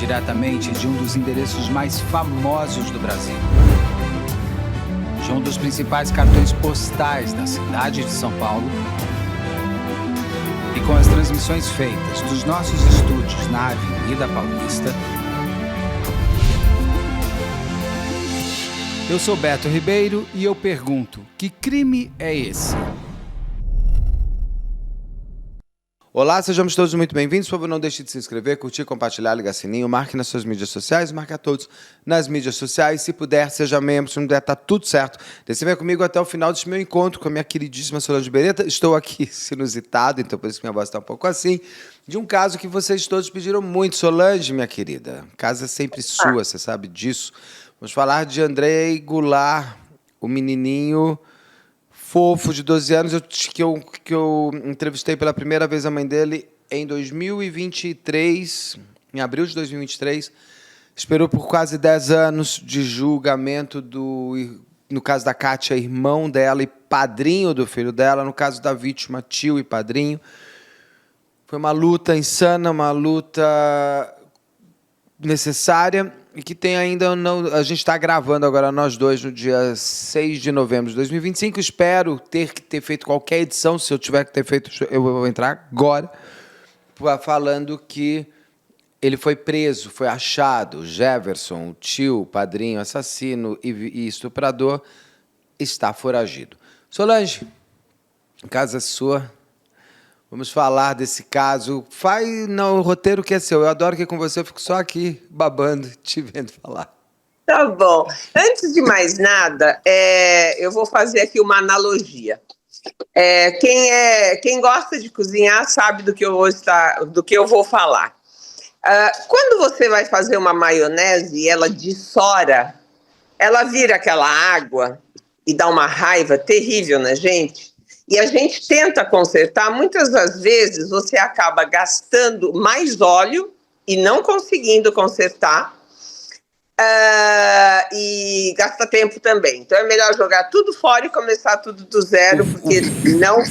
diretamente de um dos endereços mais famosos do Brasil. De um dos principais cartões postais da cidade de São Paulo. E com as transmissões feitas dos nossos estúdios na Avenida Paulista. Eu sou Beto Ribeiro e eu pergunto, que crime é esse? Olá, sejamos todos muito bem-vindos. Por favor, não deixe de se inscrever, curtir, compartilhar, ligar sininho, marque nas suas mídias sociais, marque a todos nas mídias sociais. Se puder, seja membro, se não der, tá tudo certo. Você vem comigo até o final deste meu encontro com a minha queridíssima Solange Beretta. Estou aqui inusitado, então por isso que minha voz está um pouco assim, de um caso que vocês todos pediram muito. Solange, minha querida, casa é sempre sua, você sabe disso. Vamos falar de Andrei Goulart, o menininho fofo de 12 anos, que eu entrevistei pela primeira vez a mãe dele em 2023, em abril de 2023. Esperou por quase 10 anos de julgamento no caso da Kátia, irmão dela e padrinho do filho dela, no caso da vítima, tio e padrinho. Foi uma luta insana, uma luta necessária e que tem ainda não. A gente está gravando agora nós dois no dia 6 de novembro de 2025. Espero ter feito qualquer edição. Se eu tiver que ter feito, eu vou entrar agora falando que ele foi preso, foi achado. Jefferson, o tio, padrinho, assassino e estuprador, está foragido. Solange, casa sua. Vamos falar desse caso. O roteiro que é seu. Eu adoro que com você eu fico só aqui babando, te vendo falar. Tá bom. Antes de mais nada, eu vou fazer aqui uma analogia. Quem gosta de cozinhar sabe do que eu vou falar. Quando você vai fazer uma maionese e ela dessora, ela vira aquela água e dá uma raiva terrível na gente. E a gente tenta consertar, muitas das vezes você acaba gastando mais óleo e não conseguindo consertar, e gasta tempo também. Então é melhor jogar tudo fora e começar tudo do zero, porque não...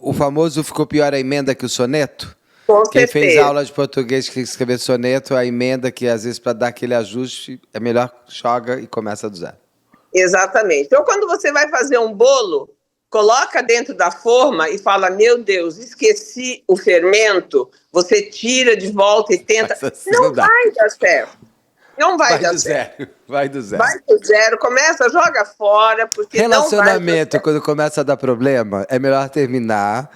O famoso ficou pior a emenda que o soneto? Com Quem certeza. fez aula de português que escrever soneto, a emenda que às vezes para dar aquele ajuste, é melhor joga e começa do zero. Exatamente. Então quando você vai fazer um bolo, coloca dentro da forma e fala, meu Deus, esqueci o fermento, você tira de volta e tenta. Assim não vai dar certo. Não vai dar certo. Vai do zero. Vai do zero, começa, joga fora, porque relacionamento, quando começa a dar problema, é melhor terminar,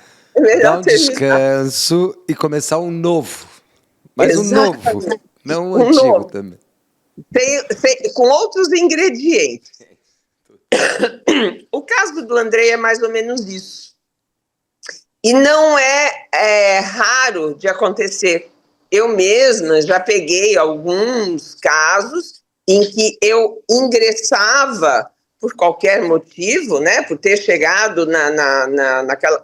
dar um descanso e começar um novo. Mas exatamente. Um novo, não um antigo novo. Também. Com outros ingredientes. O caso do Andrei é mais ou menos isso. E não é raro de acontecer. Eu mesma já peguei alguns casos em que eu ingressava por qualquer motivo, né, por ter chegado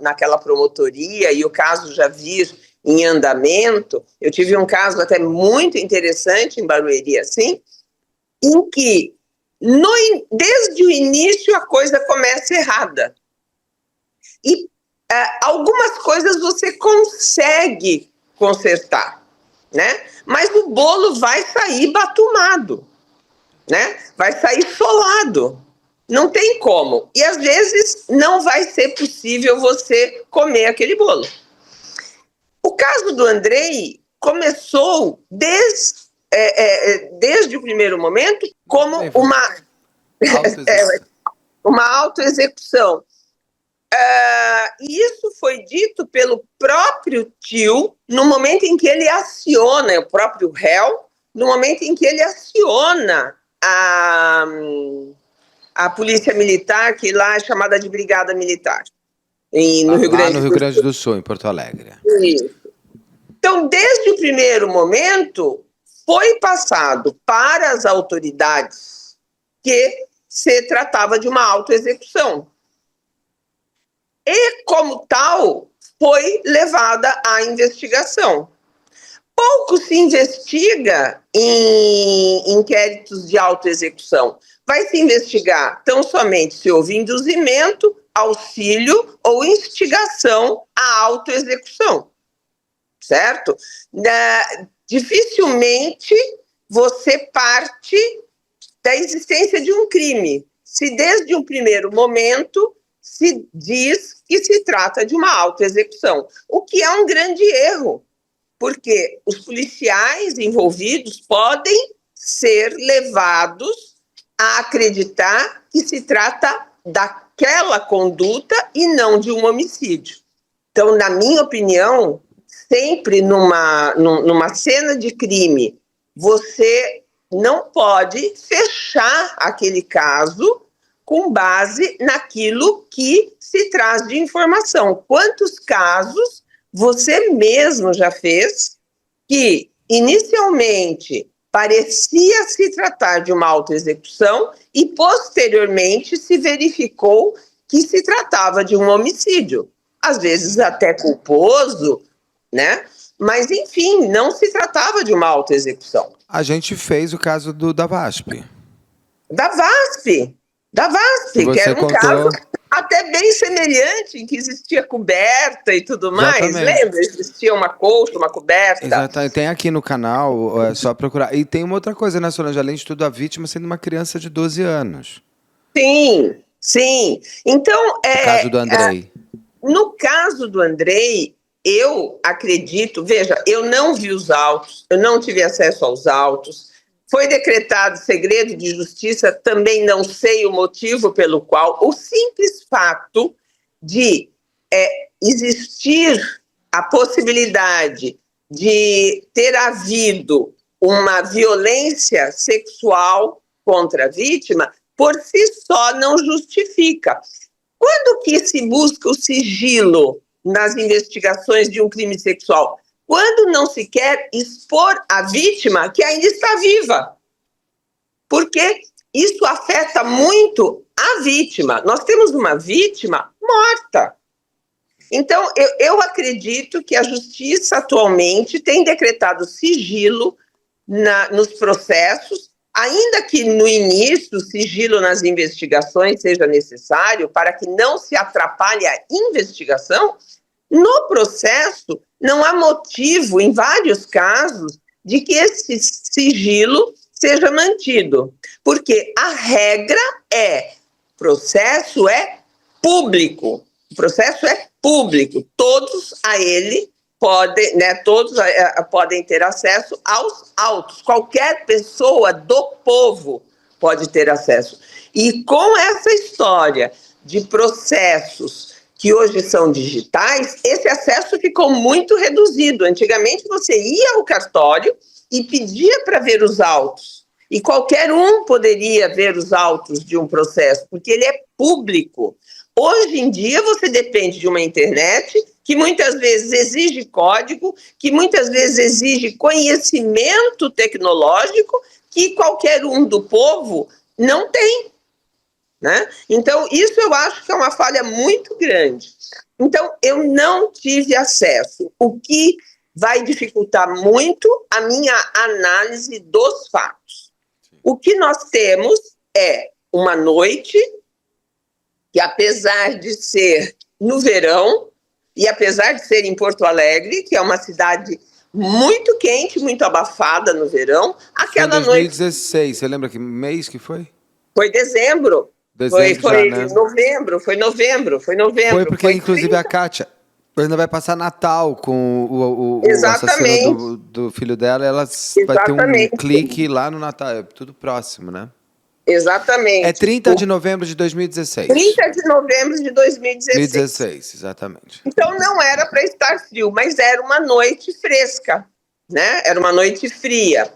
naquela promotoria e o caso já vir em andamento. Eu tive um caso até muito interessante em Barueri, assim, em que desde o início a coisa começa errada. E algumas coisas você consegue consertar, né? Mas o bolo vai sair batumado, né? Vai sair solado. Não tem como. E às vezes não vai ser possível você comer aquele bolo. O caso do Andrei começou desde o primeiro momento como uma autoexecução. E isso foi dito pelo próprio tio no momento em que ele aciona, o próprio réu, no momento em que ele aciona a polícia militar, que lá é chamada de Brigada Militar, no Rio Grande do Sul, em Porto Alegre. Isso. Então, desde o primeiro momento, foi passado para as autoridades que se tratava de uma autoexecução. E, como tal, foi levada à investigação. Pouco se investiga em inquéritos de autoexecução. Vai se investigar tão somente se houve induzimento, auxílio ou instigação à autoexecução. Certo? dificilmente você parte da existência de um crime, se desde um primeiro momento se diz que se trata de uma autoexecução, o que é um grande erro, porque os policiais envolvidos podem ser levados a acreditar que se trata daquela conduta e não de um homicídio. Então, na minha opinião, sempre numa cena de crime, você não pode fechar aquele caso com base naquilo que se traz de informação. Quantos casos você mesmo já fez que, inicialmente, parecia se tratar de uma autoexecução e, posteriormente, se verificou que se tratava de um homicídio? Às vezes até culposo, né? Mas, enfim, não se tratava de uma autoexecução. A gente fez o caso da VASP. Da VASP, que era um caso até bem semelhante, em que existia coberta e tudo mais. Exatamente. Lembra? Existia uma colcha, uma coberta. Exatamente. Tem aqui no canal, é só procurar. E tem uma outra coisa, né, Solange? Além de tudo, a vítima sendo uma criança de 12 anos. Sim, sim. Então, No caso do Andrei. No caso do Andrei, eu acredito, veja, eu não vi os autos, eu não tive acesso aos autos, foi decretado segredo de justiça, também não sei o motivo pelo qual, o simples fato de existir a possibilidade de ter havido uma violência sexual contra a vítima, por si só não justifica. Quando que se busca o sigilo nas investigações de um crime sexual? Quando não se quer expor a vítima que ainda está viva. Porque isso afeta muito a vítima. Nós temos uma vítima morta. Então, eu acredito que a justiça atualmente tem decretado sigilo nos processos, ainda que no início o sigilo nas investigações seja necessário para que não se atrapalhe a investigação. No processo, não há motivo, em vários casos, de que esse sigilo seja mantido, porque a regra processo é público, o processo é público, todos podem ter acesso aos autos, qualquer pessoa do povo pode ter acesso. E com essa história de processos que hoje são digitais, esse acesso ficou muito reduzido. Antigamente você ia ao cartório e pedia para ver os autos. E qualquer um poderia ver os autos de um processo, porque ele é público. Hoje em dia você depende de uma internet que muitas vezes exige código, que muitas vezes exige conhecimento tecnológico que qualquer um do povo não tem. Né? Então, isso eu acho que é uma falha muito grande. Então, eu não tive acesso, o que vai dificultar muito a minha análise dos fatos. O que nós temos é uma noite que, apesar de ser no verão, e apesar de ser em Porto Alegre, que é uma cidade muito quente, muito abafada no verão, aquela noite... Foi em 2016, você lembra que mês que foi? Foi dezembro. Foi novembro. Foi porque, foi inclusive, 30... a Kátia ainda vai passar Natal com o assassino do filho dela, ela vai ter um clique lá no Natal, é tudo próximo, né? Exatamente. É 30 de novembro de 2016. 30 de novembro de 2016. 2016, exatamente. Então não era para estar frio, mas era uma noite fresca, né? Era uma noite fria.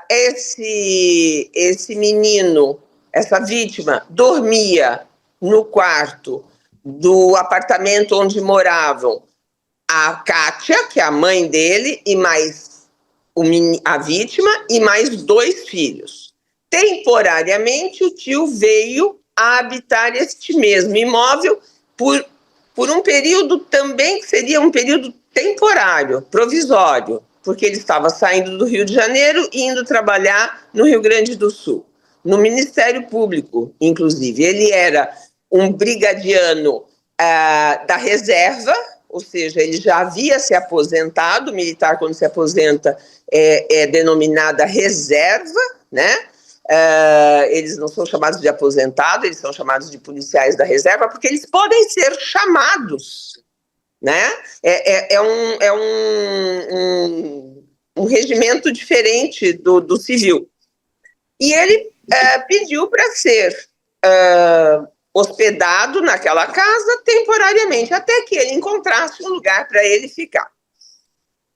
Esse menino, essa vítima, dormia no quarto do apartamento onde moravam a Kátia, que é a mãe dele, e mais a vítima, e mais 2 filhos. Temporariamente, o tio veio a habitar este mesmo imóvel por um período também que seria um período temporário, provisório, porque ele estava saindo do Rio de Janeiro e indo trabalhar no Rio Grande do Sul, no Ministério Público, inclusive. Ele era um brigadiano da reserva ou seja, ele já havia se aposentado. O militar, quando se aposenta, é denominada reserva, né? Eles não são chamados de aposentado, eles são chamados de policiais da reserva, porque eles podem ser chamados, né? É um regimento diferente do civil. E ele pediu para ser hospedado naquela casa temporariamente, até que ele encontrasse um lugar para ele ficar.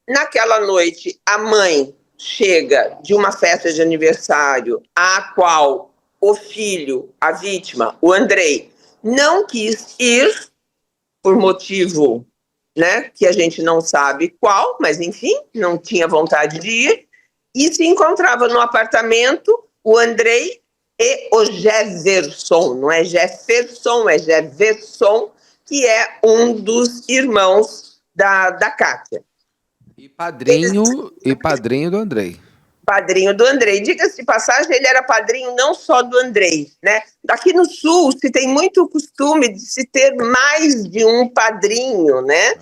Naquela noite, a mãe chega de uma festa de aniversário à qual o filho, a vítima, o Andrei, não quis ir por motivo, né, que a gente não sabe qual, mas enfim, não tinha vontade de ir, e se encontrava no apartamento o Andrei e o Jefferson, não é Jefferson, é Jefferson, que é um dos irmãos da Kátia. E padrinho do Andrei. Padrinho do Andrei. Diga-se de passagem, ele era padrinho não só do Andrei, né? Aqui no Sul se tem muito costume de se ter mais de um padrinho, né?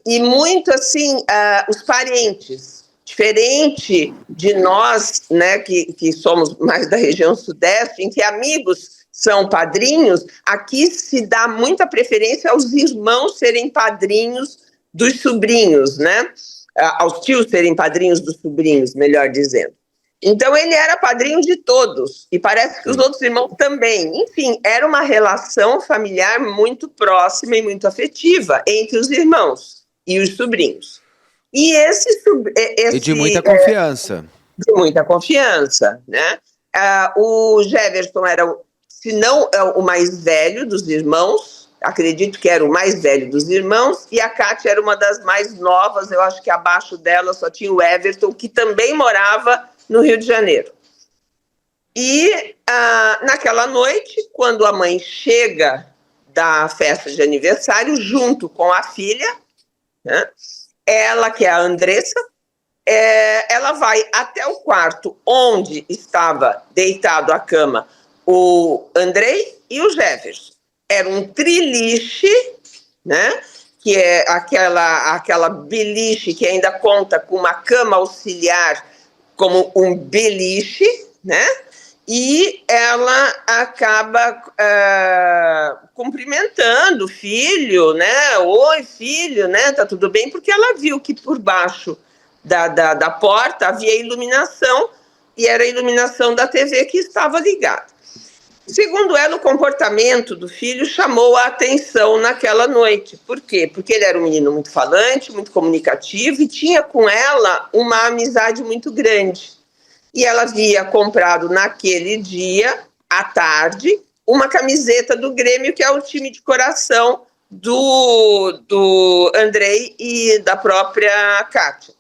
E muito assim, os parentes. Diferente de nós, né, que somos mais da região sudeste, em que amigos são padrinhos, aqui se dá muita preferência aos irmãos serem padrinhos dos sobrinhos, né? Aos tios serem padrinhos dos sobrinhos, melhor dizendo. Então ele era padrinho de todos, e parece que os outros irmãos também. Enfim, era uma relação familiar muito próxima e muito afetiva entre os irmãos e os sobrinhos. E e de muita confiança. De muita confiança, né? O Jefferson era, se não o mais velho dos irmãos, acredito que era o mais velho dos irmãos, e a Kátia era uma das mais novas. Eu acho que abaixo dela só tinha o Everton, que também morava no Rio de Janeiro. E naquela noite, quando a mãe chega da festa de aniversário, junto com a filha, né, ela, que é a Andressa, ela vai até o quarto onde estava deitado à cama o Andrei e o Jefferson. Era um triliche, né? Que é aquela beliche que ainda conta com uma cama auxiliar como um beliche, né? E ela acaba cumprimentando o filho, né? Oi, filho, né? Tá tudo bem? Porque ela viu que por baixo da porta havia iluminação, e era a iluminação da TV que estava ligada. Segundo ela, o comportamento do filho chamou a atenção naquela noite. Por quê? Porque ele era um menino muito falante, muito comunicativo, e tinha com ela uma amizade muito grande. E ela havia comprado naquele dia, à tarde, uma camiseta do Grêmio, que é o time de coração do Andrei e da própria Kátia.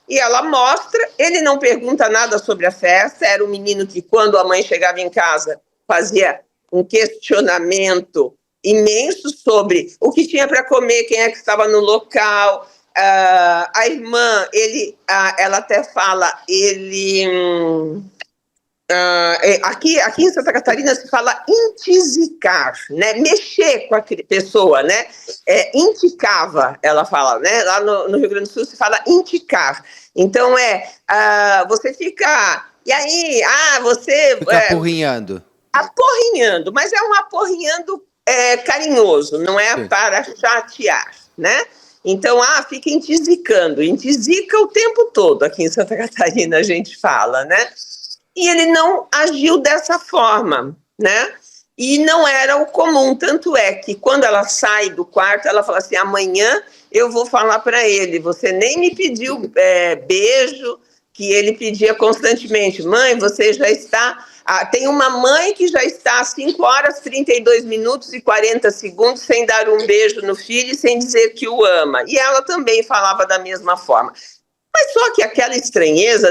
E ela mostra, ele não pergunta nada sobre a festa, era um menino que, quando a mãe chegava em casa, fazia um questionamento imenso sobre o que tinha para comer, quem é que estava no local. A irmã, ela até fala, aqui em Santa Catarina se fala intisicar, né? Mexer com a pessoa, né? Inticava, ela fala, né? Lá no Rio Grande do Sul se fala inticar. Então você fica, e aí, você... Fica apurrinhando. Apurrinhando, mas é um apurrinhando carinhoso, não é para chatear, né? Então, fica intisicando, intisica o tempo todo, aqui em Santa Catarina a gente fala, né? E ele não agiu dessa forma, né? E não era o comum, tanto é que quando ela sai do quarto, ela fala assim, amanhã eu vou falar para ele, você nem me pediu beijo, que ele pedia constantemente, mãe, você já está... tem uma mãe que já está há 5 horas, 32 minutos e 40 segundos sem dar um beijo no filho e sem dizer que o ama. E ela também falava da mesma forma. Mas só que aquela estranheza,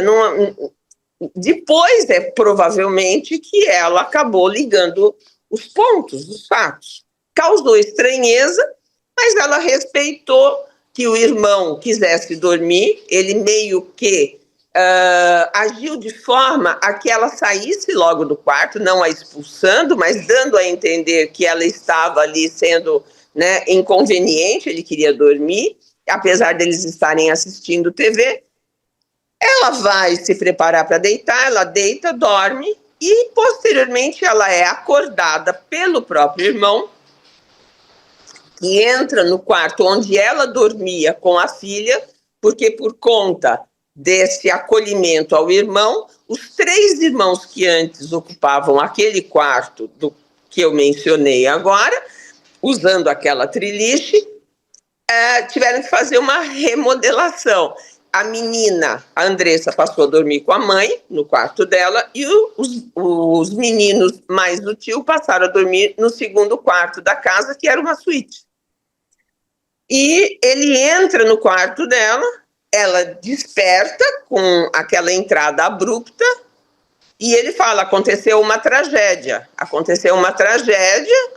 depois provavelmente que ela acabou ligando os pontos, os fatos. Causou estranheza, mas ela respeitou que o irmão quisesse dormir, ele meio que... agiu de forma a que ela saísse logo do quarto, não a expulsando, mas dando a entender que ela estava ali sendo né, inconveniente, ele queria dormir, apesar deles estarem assistindo TV. Ela vai se preparar para deitar, ela deita, dorme, e posteriormente ela é acordada pelo próprio irmão, que entra no quarto onde ela dormia com a filha, porque por conta desse acolhimento ao irmão, os 3 irmãos que antes ocupavam aquele quarto que eu mencionei agora, usando aquela triliche, tiveram que fazer uma remodelação. A menina, a Andressa, passou a dormir com a mãe no quarto dela e os meninos mais do tio passaram a dormir no segundo quarto da casa, que era uma suíte. E ele entra no quarto dela, ela desperta com aquela entrada abrupta e ele fala, aconteceu uma tragédia,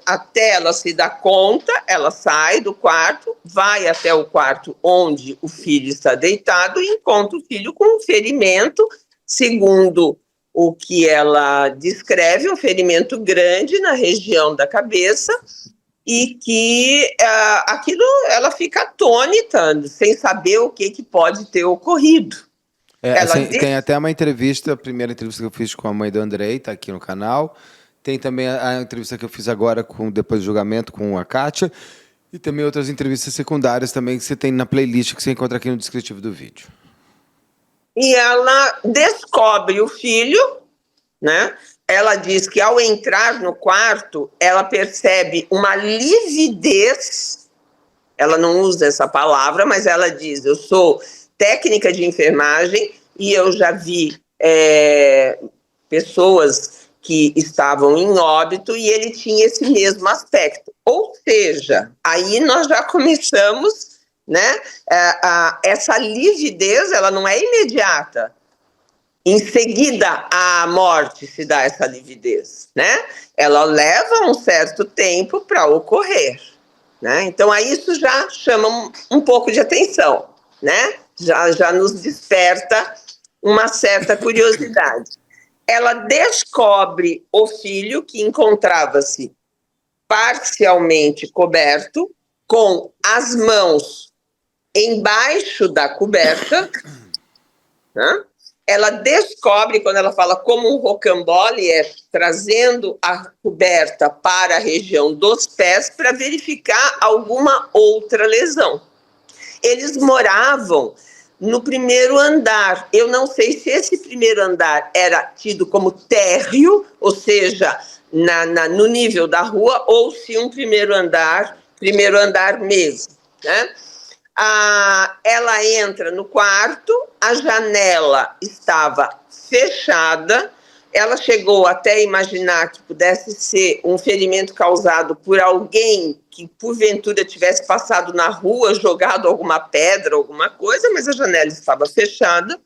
até ela se dar conta, ela sai do quarto, vai até o quarto onde o filho está deitado e encontra o filho com um ferimento, segundo o que ela descreve, um ferimento grande na região da cabeça, e que aquilo, ela fica atônita, sem saber o que pode ter ocorrido. Tem até uma entrevista, a primeira entrevista que eu fiz com a mãe do Andrei, está aqui no canal. Tem também a entrevista que eu fiz agora, depois do julgamento, com a Kátia. E também outras entrevistas secundárias também que você tem na playlist, que você encontra aqui no descritivo do vídeo. E ela descobre o filho, né? Ela diz que ao entrar no quarto, ela percebe uma lividez. Ela não usa essa palavra, mas ela diz, eu sou técnica de enfermagem e eu já vi pessoas que estavam em óbito e ele tinha esse mesmo aspecto. Ou seja, aí nós já começamos, né? Essa lividez, ela não é imediata. Em seguida, à morte se dá essa lividez, né? Ela leva um certo tempo para ocorrer, né? Então, aí isso já chama um pouco de atenção, né? Já nos desperta uma certa curiosidade. Ela descobre o filho que encontrava-se parcialmente coberto, com as mãos embaixo da coberta, né? Ela descobre, quando ela fala como um rocambole, trazendo a coberta para a região dos pés para verificar alguma outra lesão. Eles moravam no primeiro andar. Eu não sei se esse primeiro andar era tido como térreo, ou seja, no nível da rua, ou se um primeiro andar mesmo, né? Ela entra no quarto, a janela estava fechada, ela chegou até a imaginar que pudesse ser um ferimento causado por alguém que, porventura, tivesse passado na rua, jogado alguma pedra, alguma coisa, mas a janela estava fechada.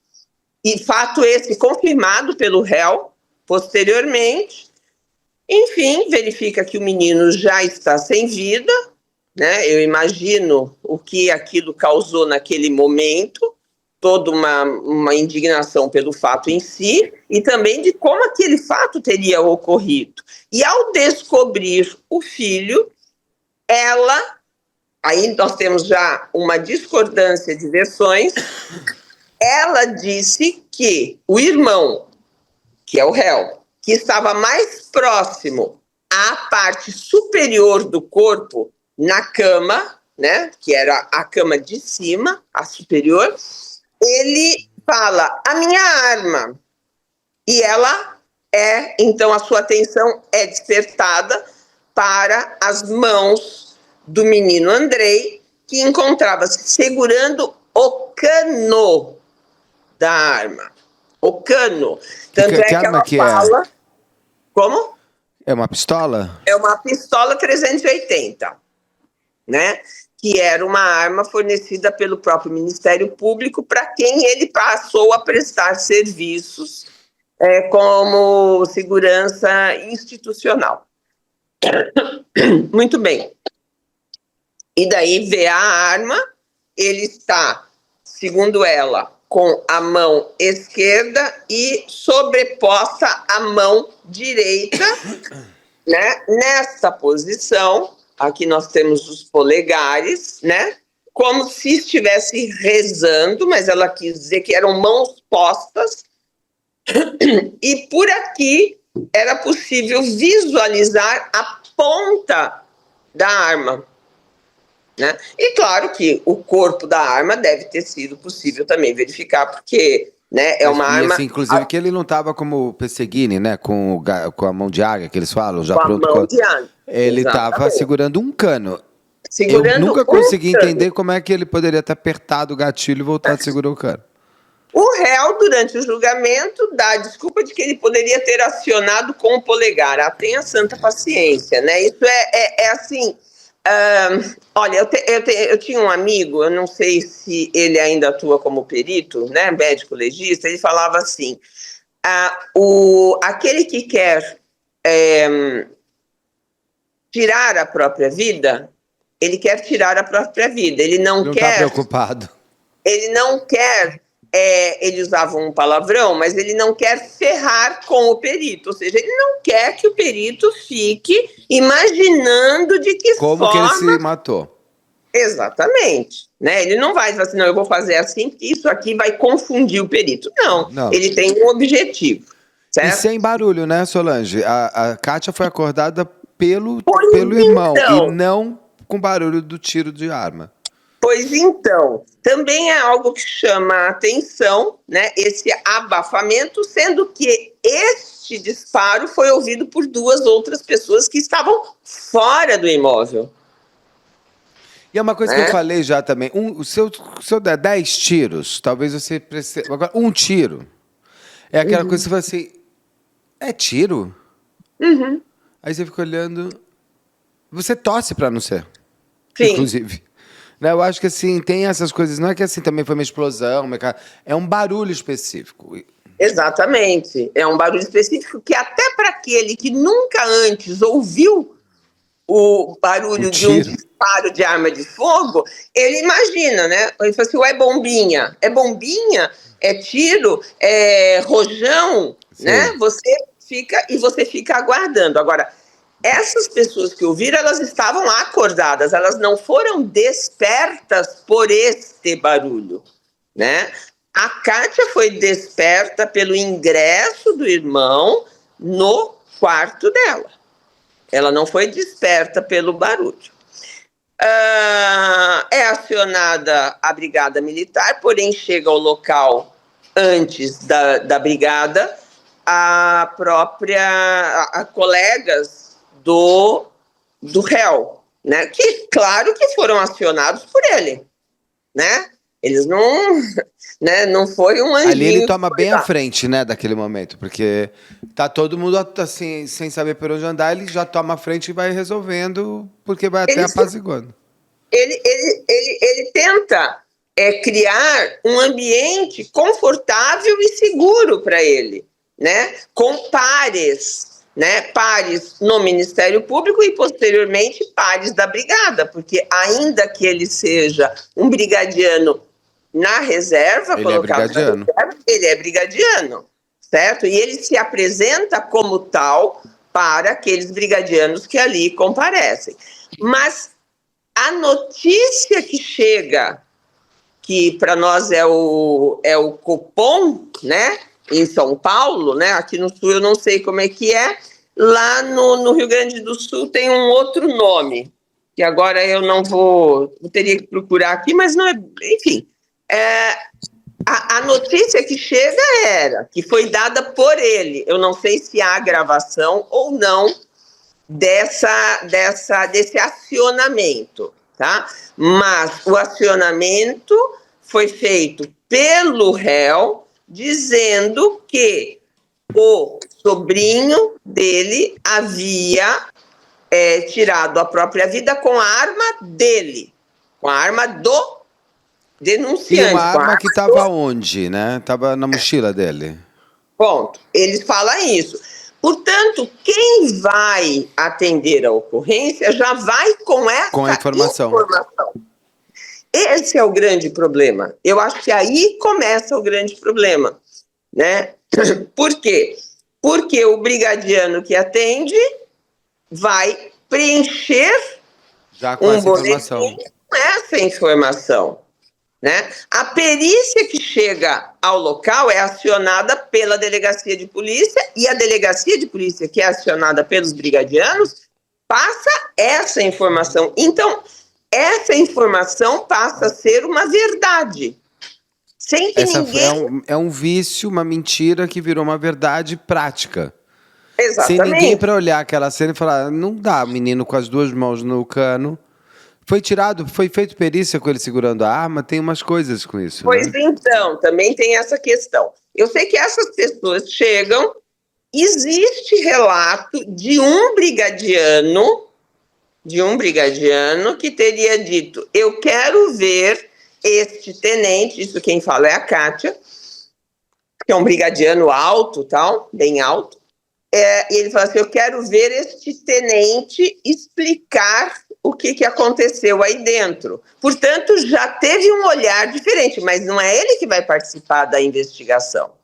E fato esse confirmado pelo réu, posteriormente. Enfim, verifica que o menino já está sem vida, né? Eu imagino o que aquilo causou naquele momento, toda uma indignação pelo fato em si e também de como aquele fato teria ocorrido. E ao descobrir o filho, aí nós temos já uma discordância de versões, ela disse que o irmão, que é o réu, que estava mais próximo à parte superior do corpo, na cama, né, que era a cama de cima, a superior, ele fala, a minha arma. E então a sua atenção é despertada para as mãos do menino Andrei, que encontrava-se segurando o cano da arma. O cano. Tanto é que ela fala... Como? É uma pistola? É uma pistola 380. Né? Que era uma arma fornecida pelo próprio Ministério Público para quem ele passou a prestar serviços como segurança institucional. Muito bem. E daí vê a arma, ele está, segundo ela, com a mão esquerda e sobreposta à mão direita, né? Nessa posição, aqui nós temos os polegares, né? Como se estivesse rezando, mas ela quis dizer que eram mãos postas, e por aqui era possível visualizar a ponta da arma, né? E claro que o corpo da arma deve ter sido possível também verificar, porque, né, é uma arma... Assim, inclusive que ele não estava como o Perseguini, né, com a mão de águia, que eles falam, já Com a pronto. mão de águia. Ele estava Exatamente. segurando um cano. Segurando Eu nunca um consegui cano. entender como é que ele poderia ter apertado o gatilho e voltado a segurar o cano. O réu, durante o julgamento, dá a desculpa de que ele poderia ter acionado com o polegar. Tenha santa paciência, né? Isso é assim... olha, eu tinha um amigo, eu não sei se ele ainda atua como perito, né, médico legista, ele falava assim, aquele que quer tirar a própria vida, ele quer tirar a própria vida, ele não Não quer... está preocupado. Ele não quer... ele usava um palavrão, mas ele não quer ferrar com o perito, ou seja, ele não quer que o perito fique imaginando de que Como forma... que ele se matou. Exatamente, né? Ele não vai dizer assim, não, eu vou fazer assim, porque isso aqui vai confundir o perito. Não. Ele tem um objetivo, certo? E sem barulho, né, Solange? A Kátia foi acordada pelo Pois irmão, então. e não com barulho do tiro de arma. Pois então, também é algo que chama a atenção, né? Esse abafamento, sendo que este disparo foi ouvido por 2 outras pessoas que estavam fora do imóvel. E é uma coisa que eu falei já também. Se eu der 10 tiros, talvez você precise... Agora, um tiro. É aquela coisa que você fala assim, é tiro? Aí você fica olhando... Você torce para não ser. Sim. Inclusive. Eu acho que assim, tem essas coisas. Não é que assim também foi uma explosão, é um barulho específico. Exatamente. É um barulho específico que até para aquele que nunca antes ouviu o barulho de um disparo de arma de fogo, ele imagina, né? Ele fala assim, é bombinha. É bombinha? É tiro? É rojão? Né? Você fica aguardando. Agora, essas pessoas que ouviram, elas estavam acordadas, elas não foram despertas por este barulho, né? A Kátia foi desperta pelo ingresso do irmão no quarto dela. Ela não foi desperta pelo barulho. É acionada a brigada militar, porém chega ao local antes da brigada a colegas do réu, né? Que claro que foram acionados por ele, né? Eles não foi um anjinho. Ali ele toma bem à frente, né, daquele momento, porque tá todo mundo assim, sem saber por onde andar, ele já toma à frente e vai resolvendo, porque vai até apaziguando. Ele tenta criar um ambiente confortável e seguro para ele, né? Com pares, né? Pares no Ministério Público e, posteriormente, pares da Brigada, porque ainda que ele seja um brigadiano na reserva, ele é brigadiano, certo? E ele se apresenta como tal para aqueles brigadianos que ali comparecem. Mas a notícia que chega, que para nós é o Copom, né? Em São Paulo, né? Aqui no Sul eu não sei como é que é. Lá no Rio Grande do Sul tem um outro nome, que agora eu eu teria que procurar aqui, mas não é... Enfim, a notícia que chega era que foi dada por ele. Eu não sei se há gravação ou não desse acionamento, tá? Mas o acionamento foi feito pelo réu, dizendo que o sobrinho dele havia tirado a própria vida com a arma dele, com a arma do denunciante. E uma arma que estava onde, né? Estava na mochila dele. Ponto. Ele fala isso. Portanto, quem vai atender a ocorrência já vai com essa informação. Esse é o grande problema. Eu acho que aí começa o grande problema, né? Por quê? Porque o brigadiano que atende vai preencher Já com essa informação. boletim com essa informação, né? A perícia que chega ao local é acionada pela delegacia de polícia e a delegacia de polícia que é acionada pelos brigadianos passa essa informação. Então, essa informação passa a ser uma verdade. Sem que ninguém... É um vício, uma mentira que virou uma verdade prática. Exatamente. Sem ninguém para olhar aquela cena e falar, não dá, menino com as duas mãos no cano. Foi feito perícia com ele segurando a arma, tem umas coisas com isso. Pois né? então, também tem essa questão. Eu sei que essas pessoas chegam, existe relato de um brigadiano que teria dito, eu quero ver este tenente, isso quem fala é a Kátia, que é um brigadiano alto, tal, bem alto, e ele fala assim, eu quero ver este tenente explicar o que aconteceu aí dentro. Portanto, já teve um olhar diferente, mas não é ele que vai participar da investigação.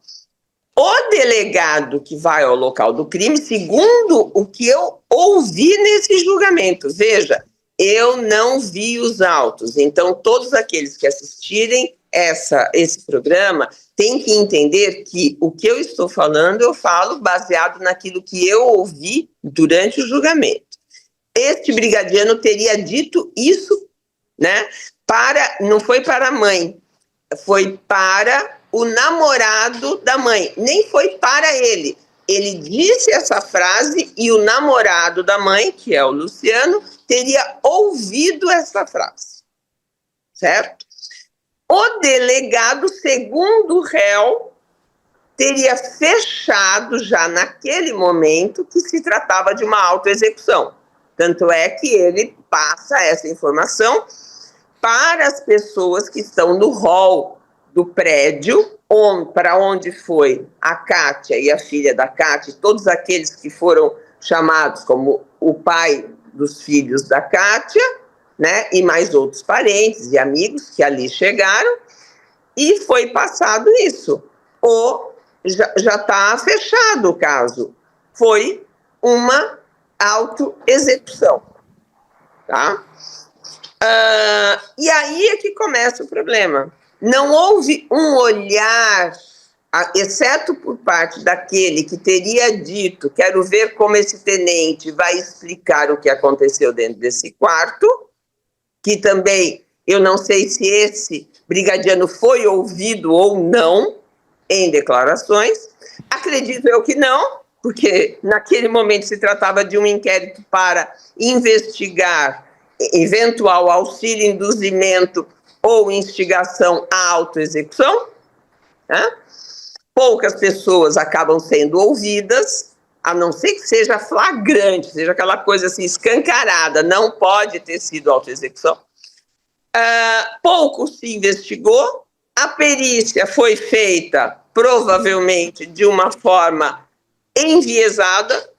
O delegado que vai ao local do crime, segundo o que eu ouvi nesse julgamento, veja, eu não vi os autos, então todos aqueles que assistirem esse programa têm que entender que o que eu estou falando, eu falo baseado naquilo que eu ouvi durante o julgamento. Este brigadiano teria dito isso, né? Não foi para a mãe, foi para o namorado da mãe, nem foi para ele. Ele disse essa frase e o namorado da mãe, que é o Luciano, teria ouvido essa frase, certo? O delegado, segundo o réu, teria fechado já naquele momento que se tratava de uma autoexecução. Tanto é que ele passa essa informação para as pessoas que estão no hall do prédio, para onde foi a Kátia e a filha da Kátia, todos aqueles que foram chamados como o pai dos filhos da Kátia, né, e mais outros parentes e amigos que ali chegaram, e foi passado isso. Já está fechado o caso. Foi uma autoexecução, tá? E aí é que começa o problema. Não houve um olhar, exceto por parte daquele que teria dito, quero ver como esse tenente vai explicar o que aconteceu dentro desse quarto, que também eu não sei se esse brigadiano foi ouvido ou não em declarações. Acredito eu que não, porque naquele momento se tratava de um inquérito para investigar eventual auxílio, induzimento ou instigação à autoexecução, né? Poucas pessoas acabam sendo ouvidas, a não ser que seja flagrante, seja aquela coisa assim escancarada, não pode ter sido autoexecução. Pouco se investigou, a perícia foi feita provavelmente de uma forma enviesada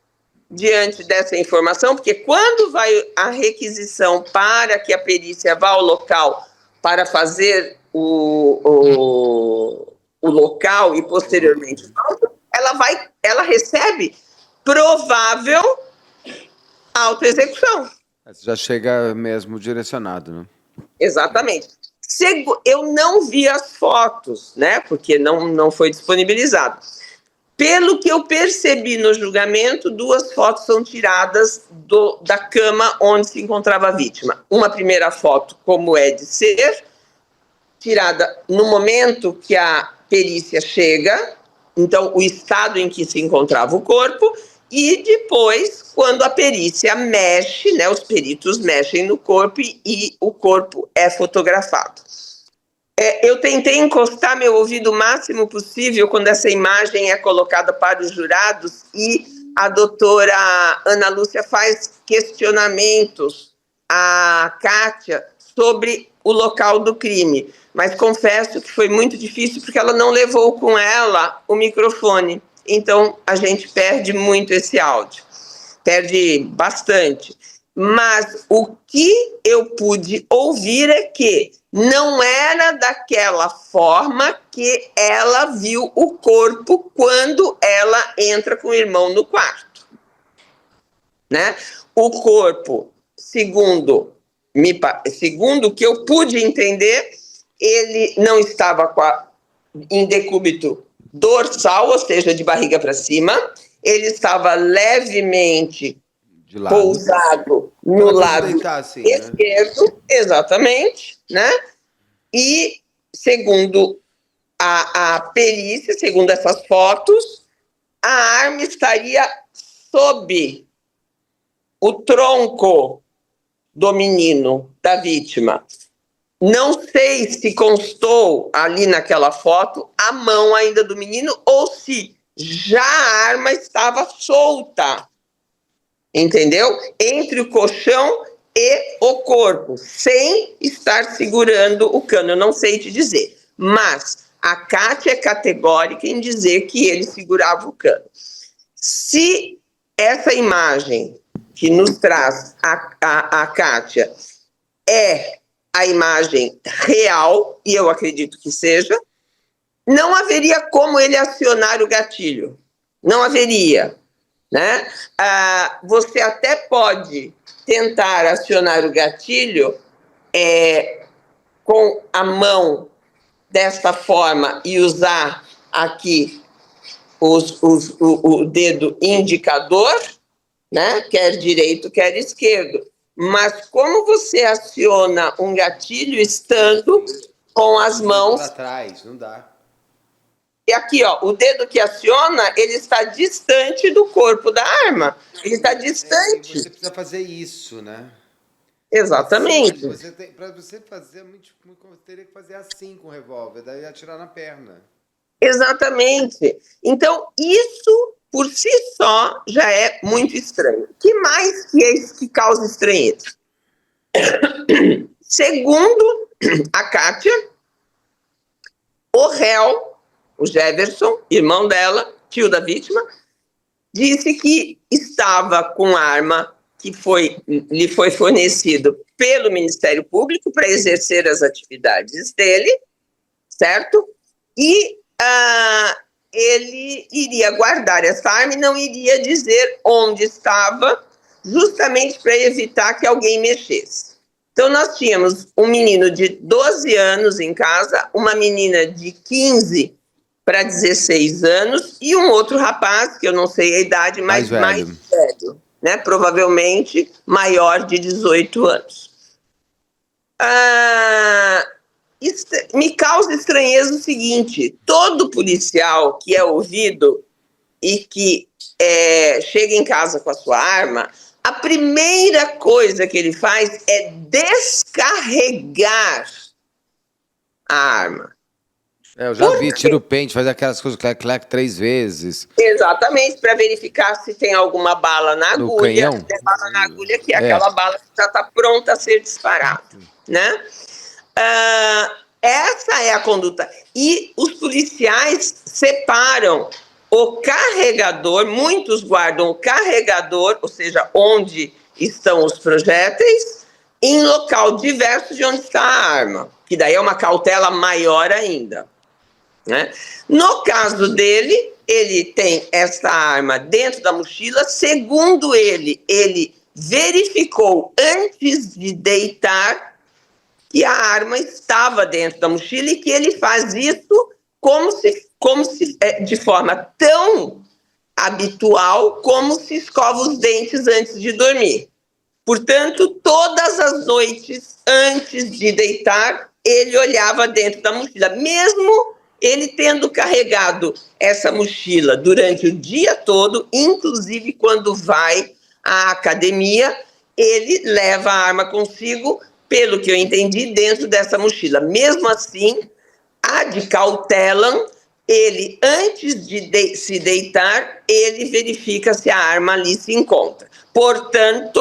diante dessa informação, porque quando vai a requisição para que a perícia vá ao local para fazer o local e posteriormente ela recebe provável autoexecução. Já chega mesmo direcionado, né? Exatamente. Eu não vi as fotos, né? Porque não foi disponibilizado. Pelo que eu percebi no julgamento, 2 fotos são tiradas da cama onde se encontrava a vítima. Uma primeira foto, como é de ser, tirada no momento que a perícia chega, então o estado em que se encontrava o corpo, e depois, quando a perícia mexe, né, os peritos mexem no corpo e o corpo é fotografado. Eu tentei encostar meu ouvido o máximo possível quando essa imagem é colocada para os jurados e a doutora Ana Lúcia faz questionamentos à Kátia sobre o local do crime. Mas confesso que foi muito difícil porque ela não levou com ela o microfone. Então, a gente perde muito esse áudio. Perde bastante. Mas o que eu pude ouvir é que não era daquela forma que ela viu o corpo quando ela entra com o irmão no quarto, né? O corpo, segundo segundo o que eu pude entender, ele não estava em decúbito dorsal, ou seja, de barriga para cima, ele estava levemente pousado no lado assim, esquerdo, né? Exatamente, né? E, segundo a perícia, segundo essas fotos, a arma estaria sob o tronco do menino, da vítima. Não sei se constou ali naquela foto a mão ainda do menino ou se já a arma estava solta, entendeu? Entre o colchão e o corpo, sem estar segurando o cano. Eu não sei te dizer, mas a Kátia é categórica em dizer que ele segurava o cano. Se essa imagem que nos traz a Kátia é a imagem real, e eu acredito que seja, não haveria como ele acionar o gatilho. Não haveria, né? Você até pode tentar acionar o gatilho com a mão desta forma e usar aqui o dedo indicador, né? Quer direito, quer esquerdo. Mas como você aciona um gatilho estando com as mãos... atrás, não dá. E aqui, ó, o dedo que aciona, ele está distante do corpo da arma. Ele está distante. Você precisa fazer isso, né? Exatamente. Para você fazer, teria que fazer assim com o revólver, daí atirar na perna. Exatamente. Então, isso por si só já é muito estranho. O que mais que é isso que causa estranheza? Segundo a Kátia, o réu, o Jefferson, irmão dela, tio da vítima, disse que estava com arma que lhe foi fornecido pelo Ministério Público para exercer as atividades dele, certo? E ele iria guardar essa arma e não iria dizer onde estava, justamente para evitar que alguém mexesse. Então, nós tínhamos um menino de 12 anos em casa, uma menina de 15 para 16 anos e um outro rapaz, que eu não sei a idade, mas mais velho, né? Provavelmente maior de 18 anos. Me causa estranheza o seguinte: todo policial que é ouvido e que chega em casa com a sua arma, a primeira coisa que ele faz é descarregar a arma. Eu já vi, tira o pente, faz aquelas coisas, clac 3 vezes. Exatamente, para verificar se tem alguma bala na agulha. Canhão? Tem bala na agulha, que é aquela bala que já está pronta a ser disparada, né? Essa é a conduta. E os policiais separam o carregador, muitos guardam o carregador, ou seja, onde estão os projéteis, em local diverso de onde está a arma, que daí é uma cautela maior ainda, né? No caso dele, ele tem essa arma dentro da mochila. Segundo ele verificou antes de deitar que a arma estava dentro da mochila e que ele faz isso como se de forma tão habitual como se escova os dentes antes de dormir. Portanto, todas as noites antes de deitar, ele olhava dentro da mochila, mesmo ele tendo carregado essa mochila durante o dia todo, inclusive quando vai à academia, ele leva a arma consigo, pelo que eu entendi, dentro dessa mochila. Mesmo assim, a de cautela, ele, antes de se deitar, ele verifica se a arma ali se encontra. Portanto,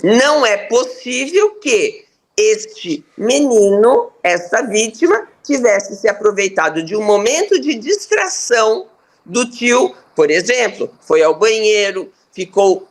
não é possível que este menino, essa vítima, tivesse se aproveitado de um momento de distração do tio, por exemplo, foi ao banheiro, ficou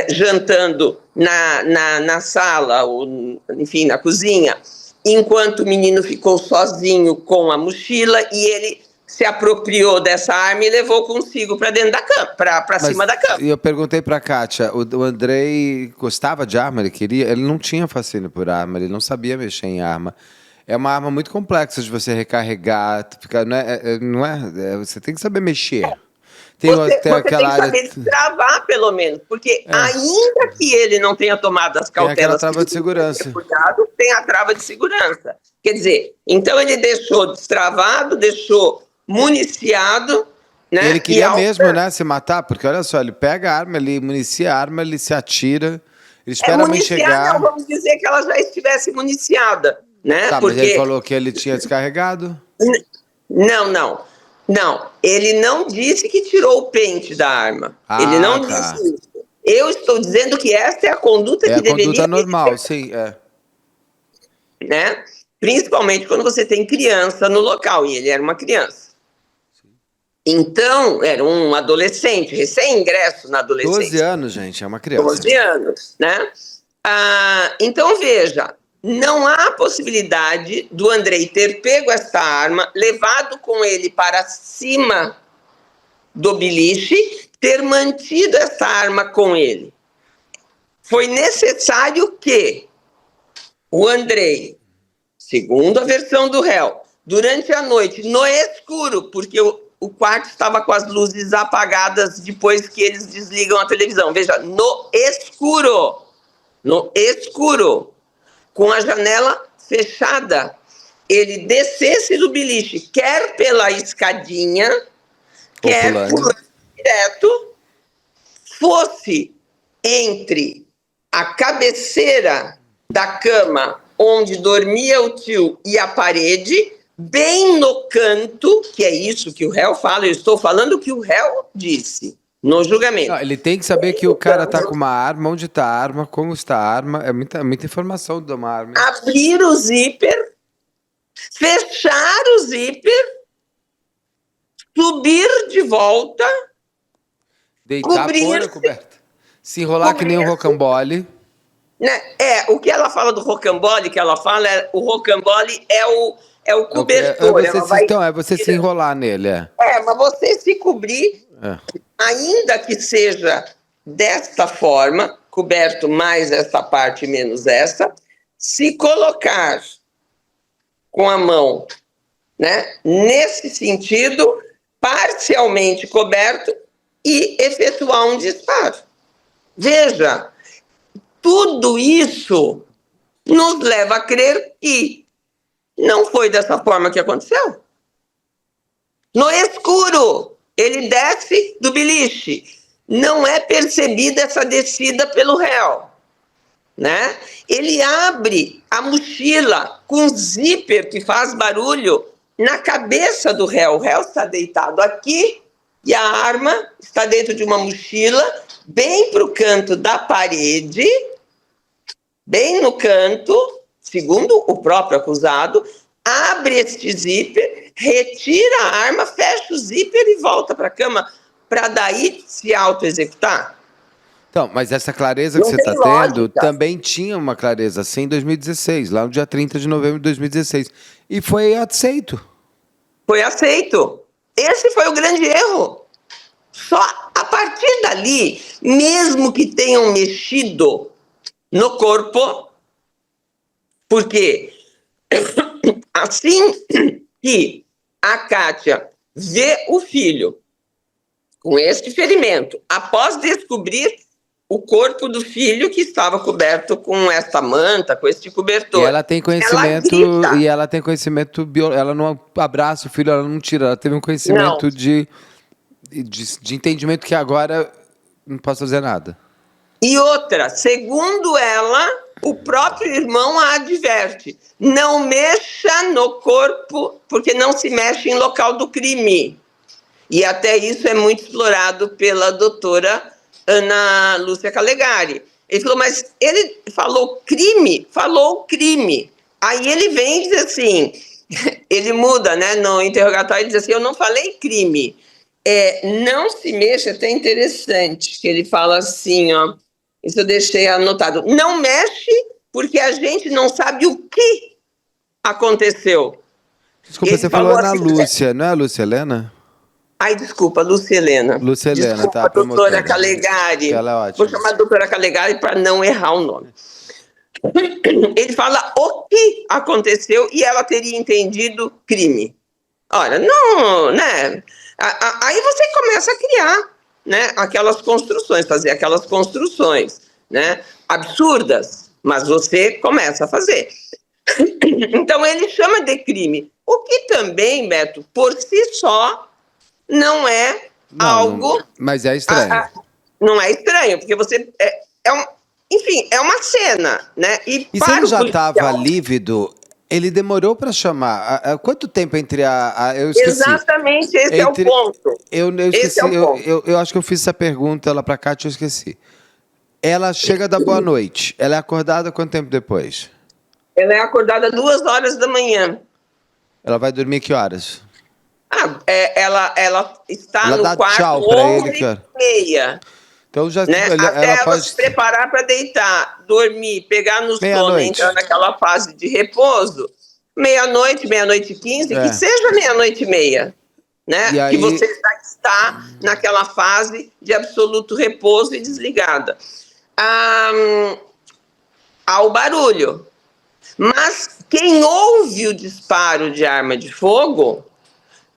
jantando na sala, ou, enfim, na cozinha, enquanto o menino ficou sozinho com a mochila e ele se apropriou dessa arma e levou consigo para dentro da cama, para cima da cama. E eu perguntei pra Kátia, o Andrei gostava de arma, ele não tinha fascínio por arma, ele não sabia mexer em arma. É uma arma muito complexa de você recarregar, você tem que saber mexer. Você tem que saber destravar, pelo menos, porque ainda que ele não tenha tomado as cautelas... Tem aquela trava de segurança. Cuidado, tem a trava de segurança. Quer dizer, então ele deixou destravado, deixou municiado, né? Ele queria mesmo, né, se matar, porque olha só, ele pega a arma, ele municia a arma, ele se atira, ele espera a mãe chegar... Não, vamos dizer que ela já estivesse municiada, né? Tá, porque... mas ele falou que ele tinha descarregado? Não, ele não disse que tirou o pente da arma. Ele não disse isso. Eu estou dizendo que essa é a conduta que deveria... É a conduta normal, sim, Né? Principalmente quando você tem criança no local, e ele era uma criança. Então, era um adolescente, recém-ingresso na adolescência. 12 anos, gente, é uma criança. 12 anos, né? Então, veja, não há possibilidade do Andrei ter pego essa arma, levado com ele para cima do beliche, ter mantido essa arma com ele. Foi necessário que o Andrei, segundo a versão do réu, durante a noite, no escuro, porque o quarto estava com as luzes apagadas depois que eles desligam a televisão. Veja, no escuro, com a janela fechada, ele descesse do beliche, quer pela escadinha, quer pulando direto, fosse entre a cabeceira da cama onde dormia o tio e a parede, bem no canto, que é isso que o réu fala, eu estou falando o que o réu disse no julgamento. Não, ele tem que saber que o cara tá com uma arma, onde tá a arma, como está a arma, é muita informação de uma arma. Abrir o zíper, fechar o zíper, subir de volta, deitar, pôr a coberta, se enrolar que nem um rocambole. Né? O que ela fala do rocambole, o rocambole é o cobertor. É você se enrolar nele, mas você se cobrir, ainda que seja desta forma, coberto mais essa parte menos essa, se colocar com a mão, né, nesse sentido, parcialmente coberto e efetuar um disparo. Veja, tudo isso nos leva a crer que não foi dessa forma que aconteceu. No escuro, ele desce do beliche. Não é percebida essa descida pelo réu, né? Ele abre a mochila com zíper que faz barulho na cabeça do réu. O réu está deitado aqui e a arma está dentro de uma mochila bem para o canto da parede, bem no canto, segundo o próprio acusado, abre este zíper, retira a arma, fecha o zíper e volta para a cama, para daí se auto-executar. Então, mas essa clareza que você está tendo também tinha uma clareza assim em 2016, lá no dia 30 de novembro de 2016. E foi aceito. Foi aceito. Esse foi o grande erro. Só a partir dali, mesmo que tenham mexido no corpo, porque assim que a Kátia vê o filho com este ferimento, após descobrir o corpo do filho que estava coberto com essa manta, com este cobertor. E ela tem conhecimento, ela não abraça o filho, ela não tira, ela teve um conhecimento de entendimento que agora não posso fazer nada. E outra, segundo ela, o próprio irmão a adverte: não mexa no corpo, porque não se mexe em local do crime. E até isso é muito explorado pela doutora Ana Lúcia Calegari. Ele falou, mas ele falou crime? Falou crime. Aí ele vem e diz assim, ele muda, né, no interrogatório, ele diz assim, eu não falei crime. Não se mexa, é até interessante, que ele fala assim, ó, isso eu deixei anotado, não mexe porque a gente não sabe o que aconteceu. Desculpa, você falou Ana Lúcia, não é a Lúcia Helena? Ai, desculpa, Lúcia Helena. Lúcia Helena, desculpa, tá, doutora Calegari. Ela é ótima. Vou chamar a doutora Calegari para não errar o nome. Ele fala o que aconteceu e ela teria entendido crime. Olha, não, né? Aí você começa a criar, né, aquelas construções, fazer aquelas construções, né, absurdas, mas você começa a fazer. Então ele chama de crime, o que também, Beto, por si só, não é algo... Não, mas é estranho. Não é estranho, porque você... enfim, é uma cena, né? E se ele já estava lívido, ele demorou para chamar. Quanto tempo entre eu esqueci. Exatamente, esse é o ponto. Eu esqueci, eu acho que eu fiz essa pergunta lá para Kátia, eu esqueci. Ela chega da boa noite. Ela é acordada quanto tempo depois? Ela é acordada 2 horas da manhã. Ela vai dormir que horas? Ela está ela no dá quarto tchau para ele, que hora? 11h30. Então já, né? Até ela pode se preparar para deitar, dormir, pegar no sono, entrar naquela fase de repouso, meia-noite, 00h15, que seja 00h30, né? Aí... Que você está naquela fase de absoluto repouso e desligada. Há o barulho. Mas quem ouve o disparo de arma de fogo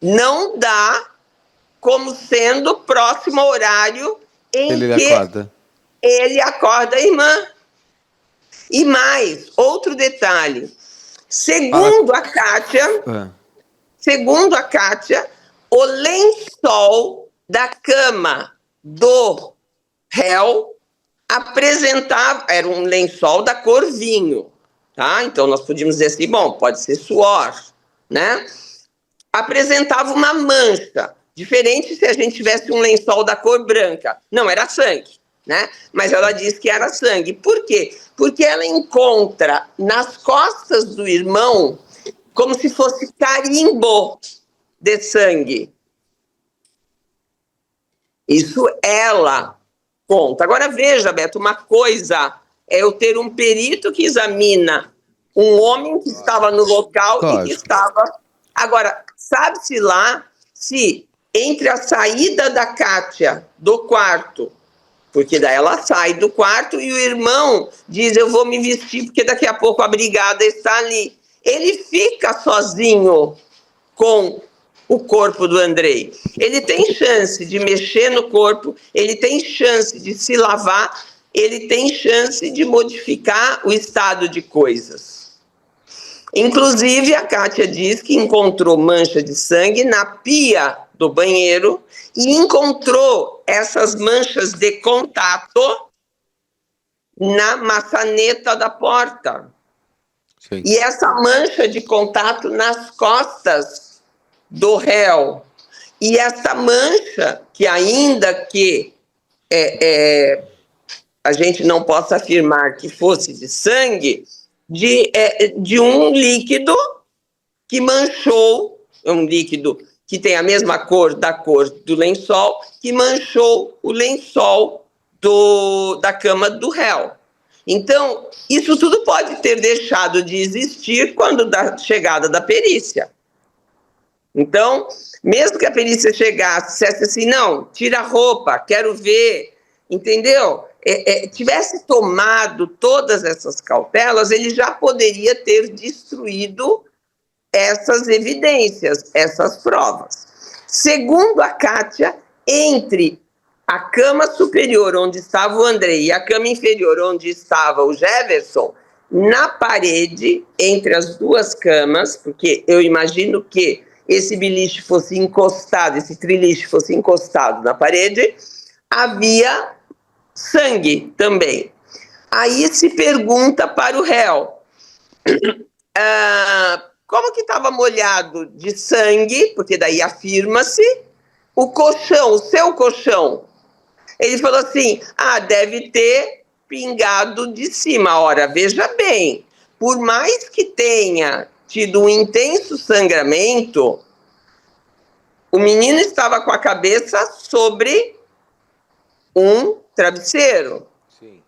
não dá como sendo próximo ao horário em que ele acorda a irmã. E mais, outro detalhe. Segundo a Kátia, o lençol da cama do réu apresentava, era um lençol da cor vinho, tá? Então nós podíamos dizer assim, bom, pode ser suor, né? Apresentava uma mancha, diferente se a gente tivesse um lençol da cor branca. Não, era sangue, né? Mas ela diz que era sangue. Por quê? Porque ela encontra nas costas do irmão como se fosse carimbo de sangue. Isso ela conta. Agora veja, Beto, uma coisa é eu ter um perito que examina um homem que estava no local e que estava... Agora, sabe-se lá se entre a saída da Kátia do quarto, porque daí ela sai do quarto e o irmão diz, eu vou me vestir porque daqui a pouco a brigada está ali. Ele fica sozinho com o corpo do Andrei. Ele tem chance de mexer no corpo, ele tem chance de se lavar, ele tem chance de modificar o estado de coisas. Inclusive, a Kátia diz que encontrou mancha de sangue na pia do banheiro e encontrou essas manchas de contato na maçaneta da porta. Sim. E essa mancha de contato nas costas do réu. E essa mancha, que ainda que a gente não possa afirmar que fosse de sangue, de um líquido que manchou, um líquido que tem a mesma cor da cor do lençol, que manchou o lençol da cama do réu. Então, isso tudo pode ter deixado de existir quando da chegada da perícia. Então, mesmo que a perícia chegasse, dissesse assim, não, tira a roupa, quero ver, entendeu? Tivesse tomado todas essas cautelas, ele já poderia ter destruído essas evidências, essas provas. Segundo a Kátia, entre a cama superior, onde estava o Andrei, e a cama inferior, onde estava o Jefferson, na parede, entre as duas camas, porque eu imagino que esse beliche fosse encostado, esse triliche fosse encostado na parede, havia sangue também. Aí se pergunta para o réu, como que estava molhado de sangue, porque daí afirma-se, o colchão, o seu colchão. Ele falou assim, deve ter pingado de cima. Ora, veja bem, por mais que tenha tido um intenso sangramento, o menino estava com a cabeça sobre um travesseiro. Sim.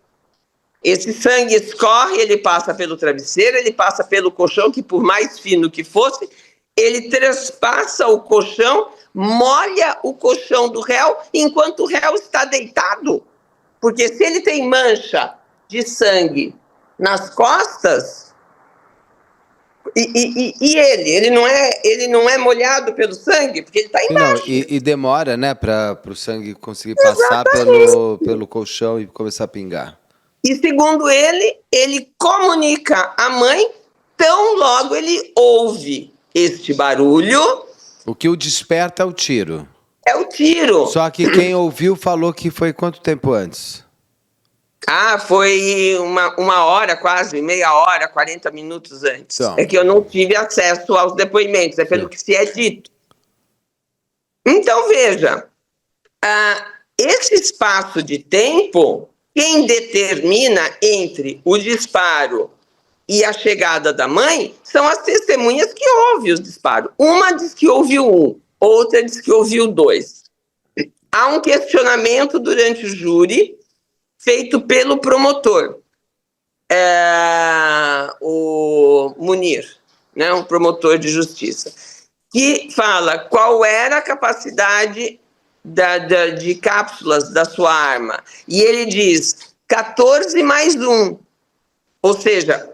Esse sangue escorre, ele passa pelo travesseiro, ele passa pelo colchão, que por mais fino que fosse, ele transpassa o colchão, molha o colchão do réu enquanto o réu está deitado. Porque se ele tem mancha de sangue nas costas, ele não é molhado pelo sangue, porque ele está embaixo. E demora, né, para o sangue conseguir passar pelo colchão e começar a pingar. E segundo ele comunica à mãe, tão logo ele ouve este barulho. O que o desperta é o tiro. É o tiro. Só que quem ouviu falou que foi quanto tempo antes? Foi uma hora, quase, meia hora, 40 minutos antes. Então. É que eu não tive acesso aos depoimentos, é pelo que se é dito. Então, veja, esse espaço de tempo, quem determina entre o disparo e a chegada da mãe são as testemunhas que ouvem os disparos. Uma diz que ouviu 1, outra diz que ouviu 2. Há um questionamento durante o júri feito pelo promotor, o Munir, né, um promotor de justiça, que fala qual era a capacidade de cápsulas da sua arma. E ele diz 14 mais 1, ou seja,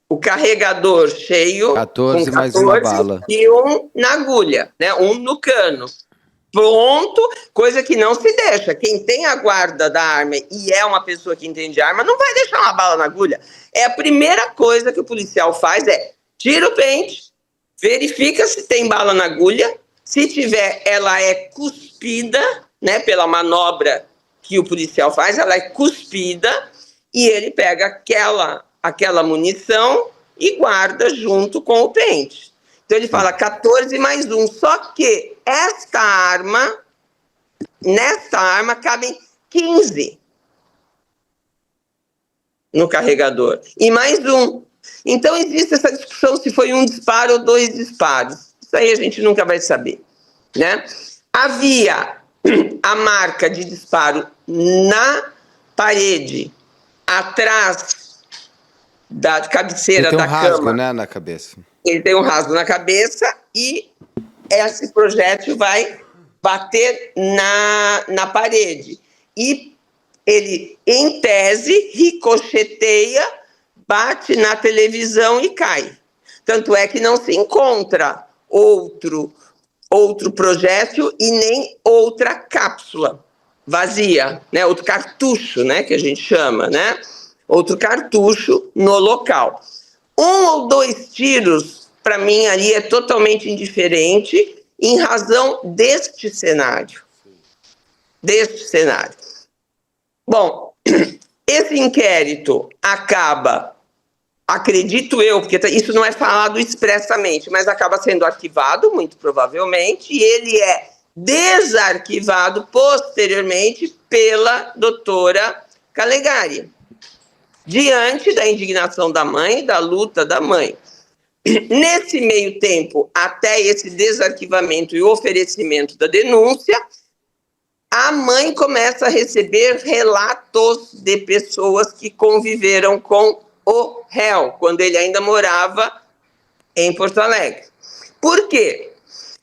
o carregador cheio, 14 com 14 mais uma bala. E 1 na agulha, né, 1 no cano. Pronto, coisa que não se deixa. Quem tem a guarda da arma e é uma pessoa que entende arma, não vai deixar uma bala na agulha. A primeira coisa que o policial faz é tira o pente, verifica se tem bala na agulha. Se tiver, ela é cuspida, né, pela manobra que o policial faz, ela é cuspida e ele pega aquela munição e guarda junto com o pente. Então ele fala 14 mais 1, só que nesta arma cabem 15 no carregador e mais 1. Então existe essa discussão se foi 1 disparo ou 2 disparos. Isso aí a gente nunca vai saber, né? Havia a marca de disparo na parede, atrás da cabeceira da cama. Tem um rasgo, né, na cabeça. Ele tem um rasgo na cabeça e esse projétil vai bater na parede. E ele, em tese, ricocheteia, bate na televisão e cai. Tanto é que não se encontra outro projétil e nem outra cápsula vazia, né? Outro cartucho, né, que a gente chama, né? Outro cartucho no local. 1 ou 2 tiros, para mim, ali é totalmente indiferente em razão deste cenário. Bom, esse inquérito acaba, acredito eu, porque isso não é falado expressamente, mas acaba sendo arquivado, muito provavelmente, e ele é desarquivado posteriormente pela doutora Calegari, diante da indignação da mãe, da luta da mãe. Nesse meio tempo, até esse desarquivamento e oferecimento da denúncia, a mãe começa a receber relatos de pessoas que conviveram com o réu, quando ele ainda morava em Porto Alegre. Por quê?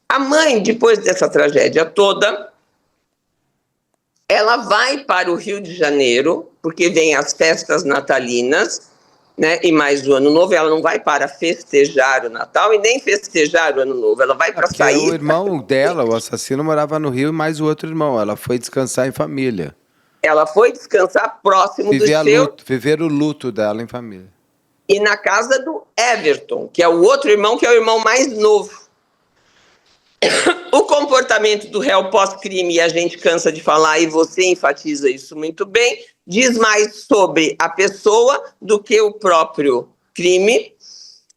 A mãe, depois dessa tragédia toda, ela vai para o Rio de Janeiro, porque vem as festas natalinas, né, e mais o Ano Novo. Ela não vai para festejar o Natal e nem festejar o Ano Novo. Ela vai para sair. O irmão dela, o assassino, morava no Rio e mais o outro irmão. Ela foi descansar em família. Ela foi descansar próximo do seu... Viver o luto dela em família. E na casa do Everton, que é o outro irmão, que é o irmão mais novo. O comportamento do réu pós-crime, e a gente cansa de falar, e você enfatiza isso muito bem, diz mais sobre a pessoa do que o próprio crime.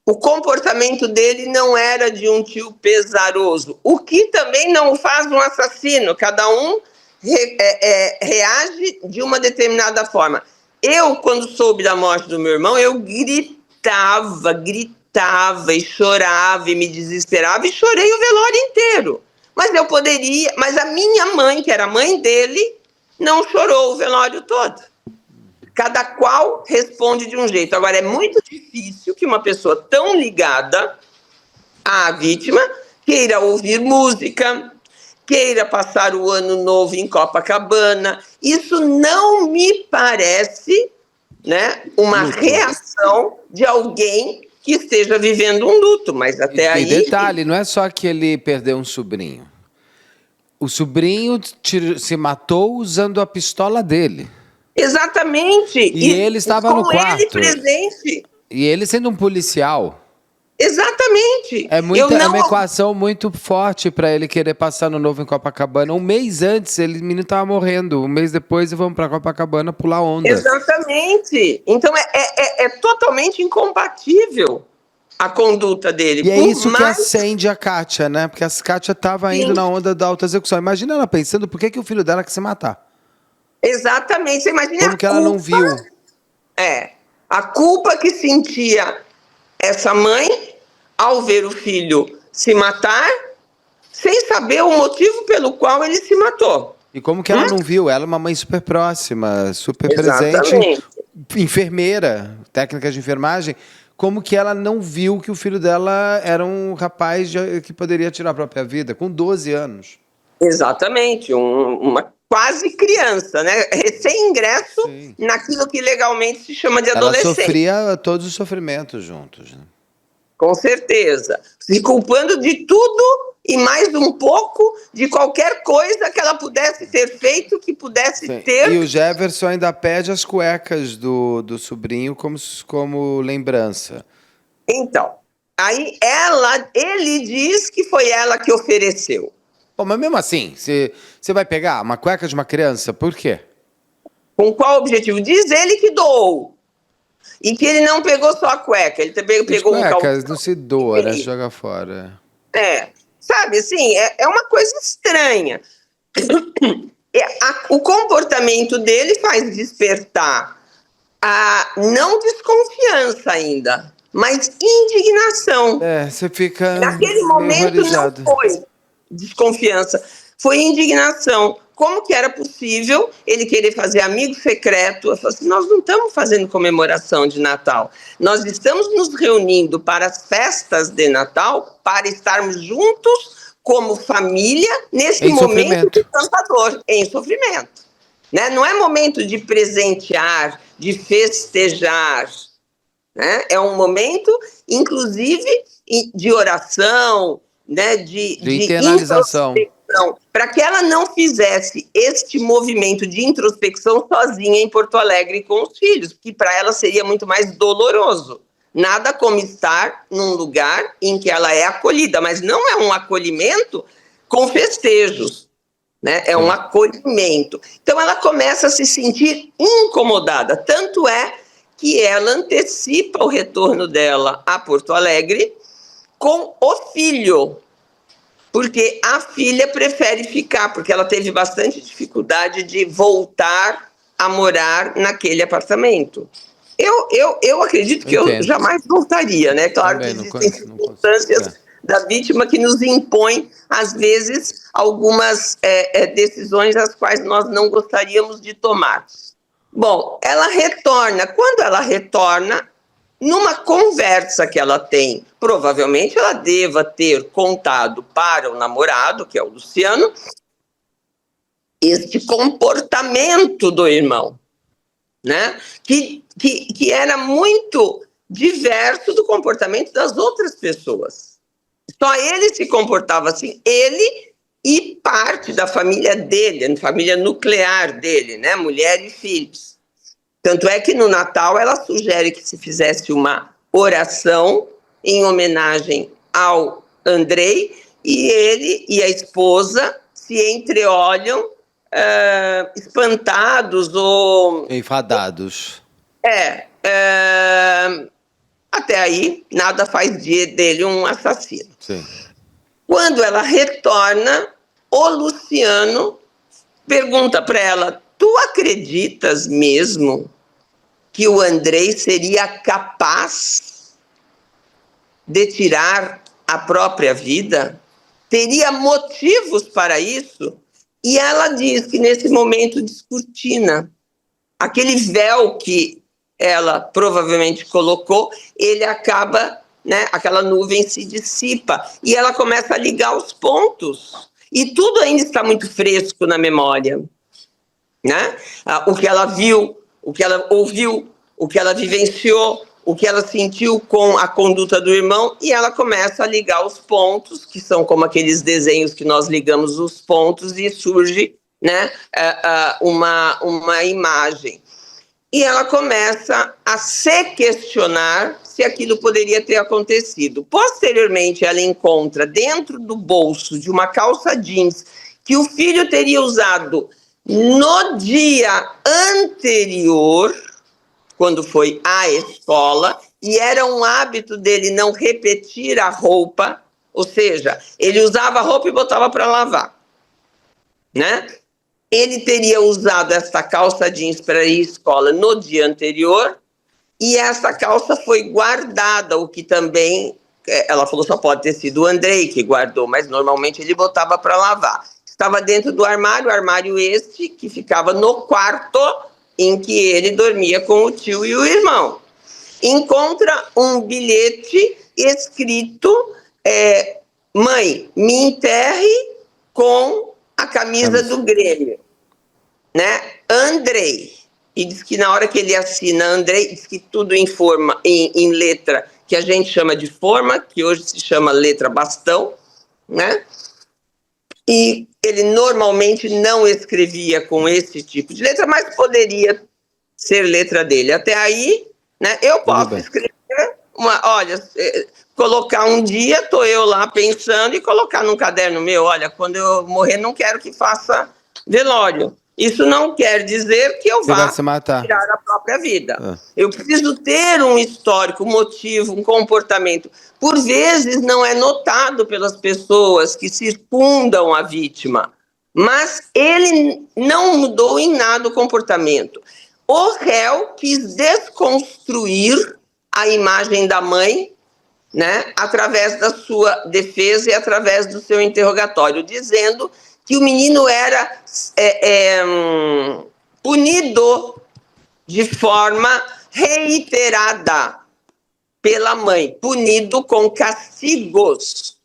O comportamento dele não era de um tio pesaroso, o que também não o faz um assassino. Cada um reage de uma determinada forma. Eu, quando soube da morte do meu irmão, eu gritava e chorava e me desesperava e chorei o velório inteiro. Mas a minha mãe, que era a mãe dele, não chorou o velório todo. Cada qual responde de um jeito. Agora, é muito difícil que uma pessoa tão ligada a vítima queira ouvir música, queira passar o ano novo em Copacabana. Isso não me parece, né, uma reação de alguém que esteja vivendo um luto, mas até aí... E detalhe, não é só que ele perdeu um sobrinho. O sobrinho se matou usando a pistola dele. Exatamente. E ele estava no quarto. Com ele presente. E ele sendo um policial. Exatamente. É uma equação muito forte para ele querer passar no novo em Copacabana. Um mês antes, o menino estava morrendo. Um mês depois, vamos para Copacabana pular onda. Exatamente. Então, é totalmente incompatível a conduta dele. E é isso que acende a Kátia, né? Porque a Kátia estava indo na onda da autoexecução. Imagina ela pensando por que o filho dela quer se matar. Exatamente. Você imagina como que ela não viu? A culpa que sentia essa mãe ao ver o filho se matar, sem saber o motivo pelo qual ele se matou. E como que ela não viu? Ela é uma mãe super próxima, super presente, enfermeira, técnica de enfermagem. Como que ela não viu que o filho dela era um rapaz que poderia tirar a própria vida, com 12 anos? Exatamente, uma quase criança, né? Recém-ingresso naquilo que legalmente se chama de adolescente. Ela sofria todos os sofrimentos juntos, né? Com certeza. Se culpando de tudo e mais um pouco de qualquer coisa que ela pudesse ter feito, que pudesse ter... E o Jefferson ainda pede as cuecas do sobrinho como lembrança. Então, aí ele diz que foi ela que ofereceu. Bom, mas mesmo assim, você vai pegar uma cueca de uma criança, por quê? Com qual objetivo? Diz ele que doou. E que ele não pegou só a cueca, ele também pegou um calção. Cuecas não se doa, né? Se joga fora. Sabe, assim, é uma coisa estranha. O comportamento dele faz despertar a não desconfiança ainda, mas indignação. Você fica naquele momento horrorizado. Não foi desconfiança, foi indignação. Como que era possível ele querer fazer amigo secreto? Eu falei assim, nós não estamos fazendo comemoração de Natal. Nós estamos nos reunindo para as festas de Natal, para estarmos juntos como família nesse momento de tanta dor, em sofrimento. Né? Não é momento de presentear, de festejar. Né? É um momento, inclusive, de oração, né? de internalização. Para que ela não fizesse este movimento de introspecção sozinha em Porto Alegre com os filhos, que para ela seria muito mais doloroso. Nada como estar num lugar em que ela é acolhida, mas não é um acolhimento com festejos, né? É um acolhimento. Então ela começa a se sentir incomodada, tanto é que ela antecipa o retorno dela a Porto Alegre com o filho, porque a filha prefere ficar, porque ela teve bastante dificuldade de voltar a morar naquele apartamento. Eu acredito que eu jamais voltaria, né? Claro que existem circunstâncias da vítima que nos impõem, às vezes, algumas decisões as quais nós não gostaríamos de tomar. Bom, ela retorna. Quando ela retorna, numa conversa que ela tem, provavelmente ela deva ter contado para o namorado, que é o Luciano, este comportamento do irmão, né? Que era muito diverso do comportamento das outras pessoas. Só ele se comportava assim, ele e parte da família dele, a família nuclear dele, né? Mulher e filhos. Tanto é que no Natal ela sugere que se fizesse uma oração em homenagem ao Andrei, e ele e a esposa se entreolham espantados ou... enfadados. Até aí, nada faz dele um assassino. Sim. Quando ela retorna, o Luciano pergunta para ela, tu acreditas mesmo que o Andrei seria capaz de tirar a própria vida? Teria motivos para isso? E ela diz que nesse momento descortina. Aquele véu que ela provavelmente colocou, ele acaba né, aquela nuvem se dissipa e ela começa a ligar os pontos. E tudo ainda está muito fresco na memória, né? O que ela viu, o que ela ouviu, o que ela vivenciou, o que ela sentiu com a conduta do irmão, e ela começa a ligar os pontos, que são como aqueles desenhos que nós ligamos os pontos e surge, né, uma imagem. E ela começa a se questionar se aquilo poderia ter acontecido. Posteriormente, ela encontra dentro do bolso de uma calça jeans que o filho teria usado no dia anterior, quando foi à escola, e era um hábito dele não repetir a roupa, ou seja, ele usava a roupa e botava para lavar, né? Ele teria usado essa calça jeans para ir à escola no dia anterior, e essa calça foi guardada, o que também, ela falou, só pode ter sido o Andrei que guardou, mas normalmente ele botava para lavar. Estava dentro do armário este, que ficava no quarto em que ele dormia com o tio e o irmão. Encontra um bilhete escrito, mãe, me enterre com a camisa do Grêmio, né? Andrei. E diz que na hora que ele assina Andrei, diz que tudo em letra que a gente chama de forma, que hoje se chama letra bastão, né? E ele normalmente não escrevia com esse tipo de letra, mas poderia ser letra dele. Até aí, né, eu posso escrever colocar um dia, estou eu lá pensando, e colocar num caderno meu, olha, quando eu morrer não quero que faça velório. Isso não quer dizer que eu vá tirar a própria vida. Eu preciso ter um histórico, um motivo, um comportamento. Por vezes não é notado pelas pessoas que circundam a vítima, mas ele não mudou em nada o comportamento. O réu quis desconstruir a imagem da mãe, né, através da sua defesa e através do seu interrogatório, dizendo que o menino era punido de forma reiterada pela mãe, punido com castigos,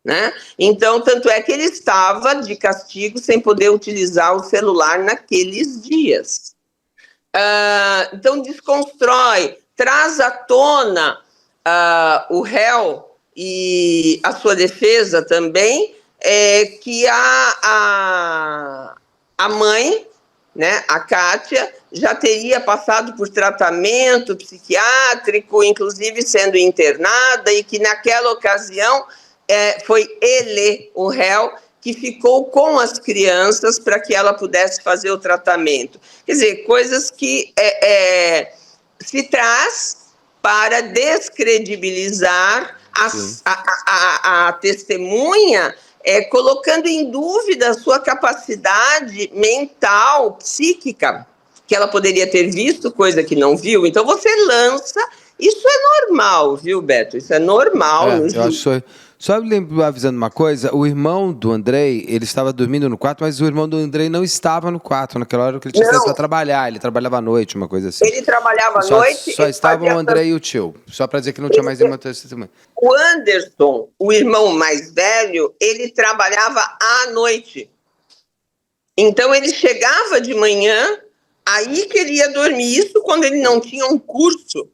né? Então, tanto é que ele estava de castigo sem poder utilizar o celular naqueles dias. Então, desconstrói, traz à tona o réu e a sua defesa também, que a mãe, né, a Kátia, já teria passado por tratamento psiquiátrico, inclusive sendo internada, e que naquela ocasião foi ele, o réu, que ficou com as crianças para que ela pudesse fazer o tratamento. Quer dizer, coisas que se traz para descredibilizar a testemunha, colocando em dúvida a sua capacidade mental, psíquica, que ela poderia ter visto coisa que não viu. Então você lança, isso é normal, viu, Beto? Isso é normal. Eu acho. Só avisando uma coisa, o irmão do Andrei, ele estava dormindo no quarto, mas o irmão do Andrei não estava no quarto naquela hora que ele tinha saído para trabalhar, ele trabalhava à noite, uma coisa assim. Ele trabalhava à noite. Só estavam o Andrei e o tio, só para dizer que não tinha mais nenhuma testemunha. O Anderson, o irmão mais velho, ele trabalhava à noite. Então ele chegava de manhã, aí que ele ia dormir, isso quando ele não tinha um curso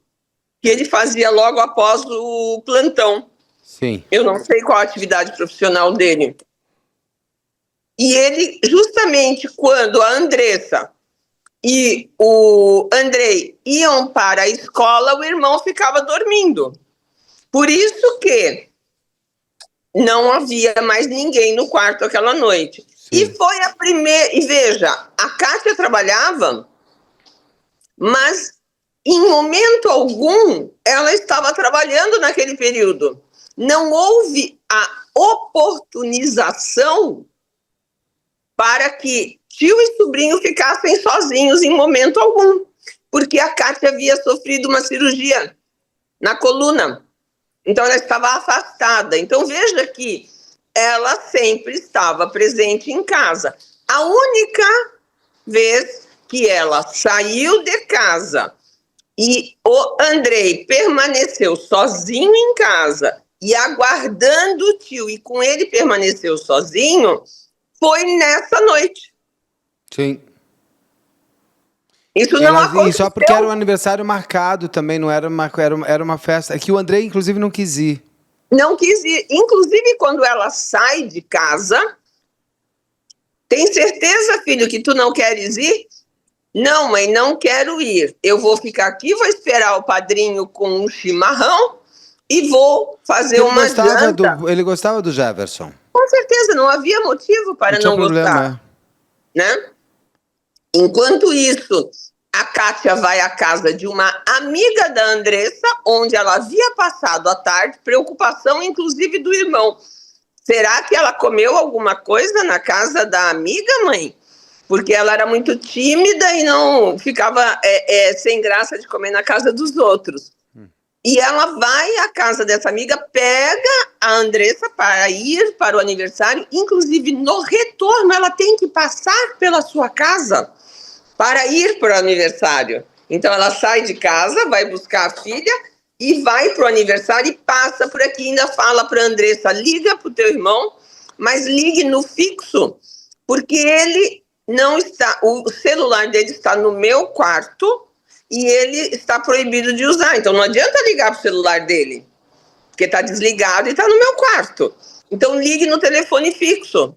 que ele fazia logo após o plantão. Sim. Eu não sei qual a atividade profissional dele. E ele, justamente quando a Andressa e o Andrei iam para a escola, o irmão ficava dormindo. Por isso que não havia mais ninguém no quarto aquela noite. Sim. E foi a primeira... E veja, a Kátia trabalhava, mas em momento algum ela estava trabalhando naquele período. Não houve a oportunização para que tio e sobrinho ficassem sozinhos em momento algum, porque a Kátia havia sofrido uma cirurgia na coluna, então ela estava afastada. Então veja que ela sempre estava presente em casa. A única vez que ela saiu de casa E o Andrei permaneceu sozinho em casa e aguardando o tio, e com ele permaneceu sozinho, foi nessa noite. Sim. Isso não aconteceu. E só porque era um aniversário marcado também, não era era uma festa. É que o Andrei, inclusive, não quis ir. Não quis ir. Inclusive, quando ela sai de casa, tem certeza, filho, que tu não queres ir? Não, mãe, não quero ir. Eu vou ficar aqui, vou esperar o padrinho com um chimarrão e vou fazer uma janta. Ele gostava do Jefferson. Com certeza, não havia motivo para não gostar. Né? Enquanto isso, a Kátia vai à casa de uma amiga da Andressa, onde ela havia passado a tarde, preocupação inclusive do irmão. Será que ela comeu alguma coisa na casa da amiga, mãe? Porque ela era muito tímida e não ficava sem graça de comer na casa dos outros. E ela vai à casa dessa amiga, pega a Andressa para ir para o aniversário. Inclusive, no retorno, ela tem que passar pela sua casa para ir para o aniversário. Então, ela sai de casa, vai buscar a filha e vai para o aniversário e passa por aqui. Ainda fala para a Andressa, liga para o teu irmão, mas ligue no fixo, porque ele não está... O celular dele está no meu quarto e ele está proibido de usar. Então, não adianta ligar para o celular dele, porque está desligado e está no meu quarto. Então, ligue no telefone fixo.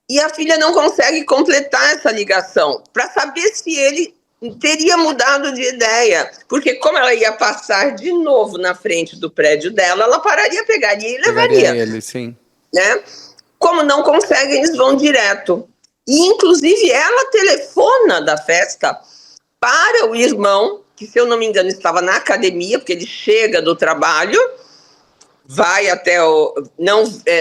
E a filha não consegue completar essa ligação para saber se ele teria mudado de ideia. Porque como ela ia passar de novo na frente do prédio dela, ela pararia, pegaria e levaria. Ele, sim. Né? Como não conseguem, eles vão direto. E, inclusive, ela telefona da festa para o irmão, que, se eu não me engano, estava na academia, porque ele chega do trabalho, vai até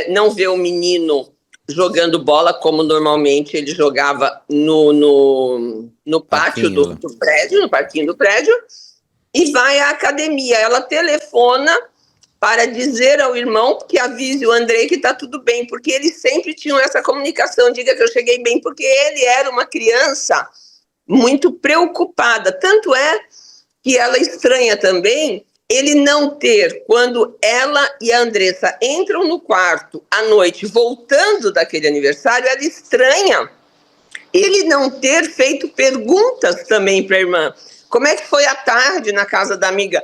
não vê o menino jogando bola, como normalmente ele jogava no pátio do prédio, no parquinho do prédio, e vai à academia. Ela telefona para dizer ao irmão que avise o Andrei que está tudo bem, porque eles sempre tinham essa comunicação, diga que eu cheguei bem, porque ele era uma criança muito preocupada. Tanto é que ela estranha também ele não ter, quando ela e a Andressa entram no quarto à noite, voltando daquele aniversário, ela estranha ele não ter feito perguntas também para a irmã. Como é que foi a tarde na casa da amiga?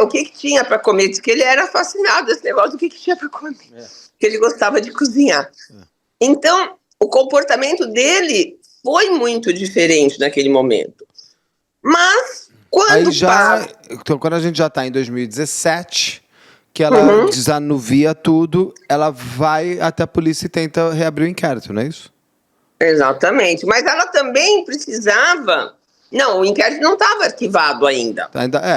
O que tinha para comer? Diz que ele era fascinado desse negócio do que tinha para comer. Que ele gostava de cozinhar. Então, o comportamento dele foi muito diferente naquele momento. Mas, quando quando a gente já está em 2017, que ela desanuvia tudo, ela vai até a polícia e tenta reabrir o inquérito, não é isso? Exatamente. Mas ela também precisava... Não, o inquérito não estava arquivado ainda.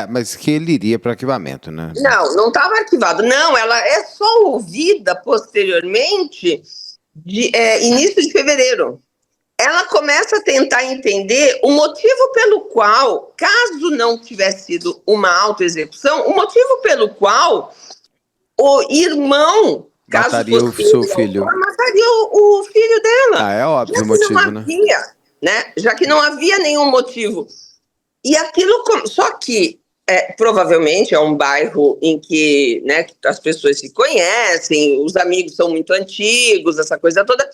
Mas que ele iria para arquivamento, né? Não estava arquivado. Não, ela é só ouvida posteriormente, início de fevereiro. Ela começa a tentar entender o motivo pelo qual, caso não tivesse sido uma autoexecução, o motivo pelo qual o irmão, mataria o seu filho. Mataria o filho dela. É óbvio o motivo, né? Já que não havia nenhum motivo. E aquilo, só que provavelmente é um bairro em que, né, as pessoas se conhecem, os amigos são muito antigos, essa coisa toda,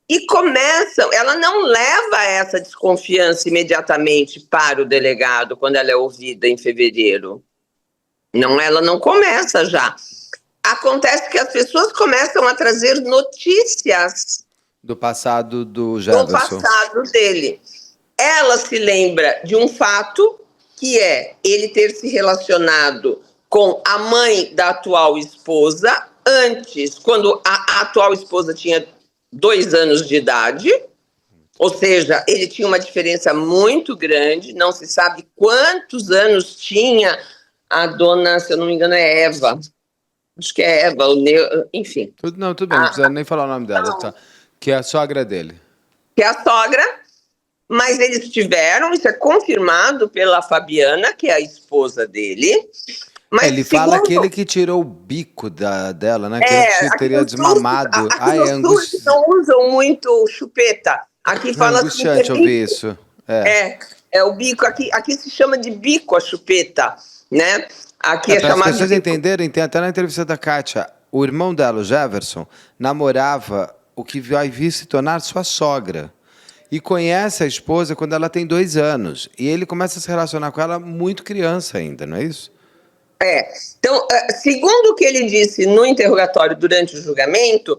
e começam, ela não leva essa desconfiança imediatamente para o delegado quando ela é ouvida em fevereiro. Não, ela não começa já. Acontece que as pessoas começam a trazer notícias do passado do Jefferson. Do passado dele. Ela se lembra de um fato, que é ele ter se relacionado com a mãe da atual esposa antes, quando a atual esposa tinha 2 anos de idade, ou seja, ele tinha uma diferença muito grande, não se sabe quantos anos tinha a dona, se eu não me engano, é Eva. Acho que é Eva, enfim. Tudo bem, não precisa nem falar o nome dela, tá? Que é a sogra dele. Que é a sogra, mas eles tiveram, isso é confirmado pela Fabiana, que é a esposa dele. Mas ele fala aquele que tirou o bico dela, né? Que teria desmamado. Aqui no sul não usam muito chupeta. Aqui fala angustiante ouvir isso. É o bico, aqui se chama de bico a chupeta, né? Aqui é Para as chamado pessoas de bico. entenderem, tem até na entrevista da Kátia, o irmão dela, o Jefferson, namorava o que vai vir se tornar sua sogra. E conhece a esposa quando ela tem 2 anos. E ele começa a se relacionar com ela muito criança ainda, não é isso? Então, segundo o que ele disse no interrogatório durante o julgamento,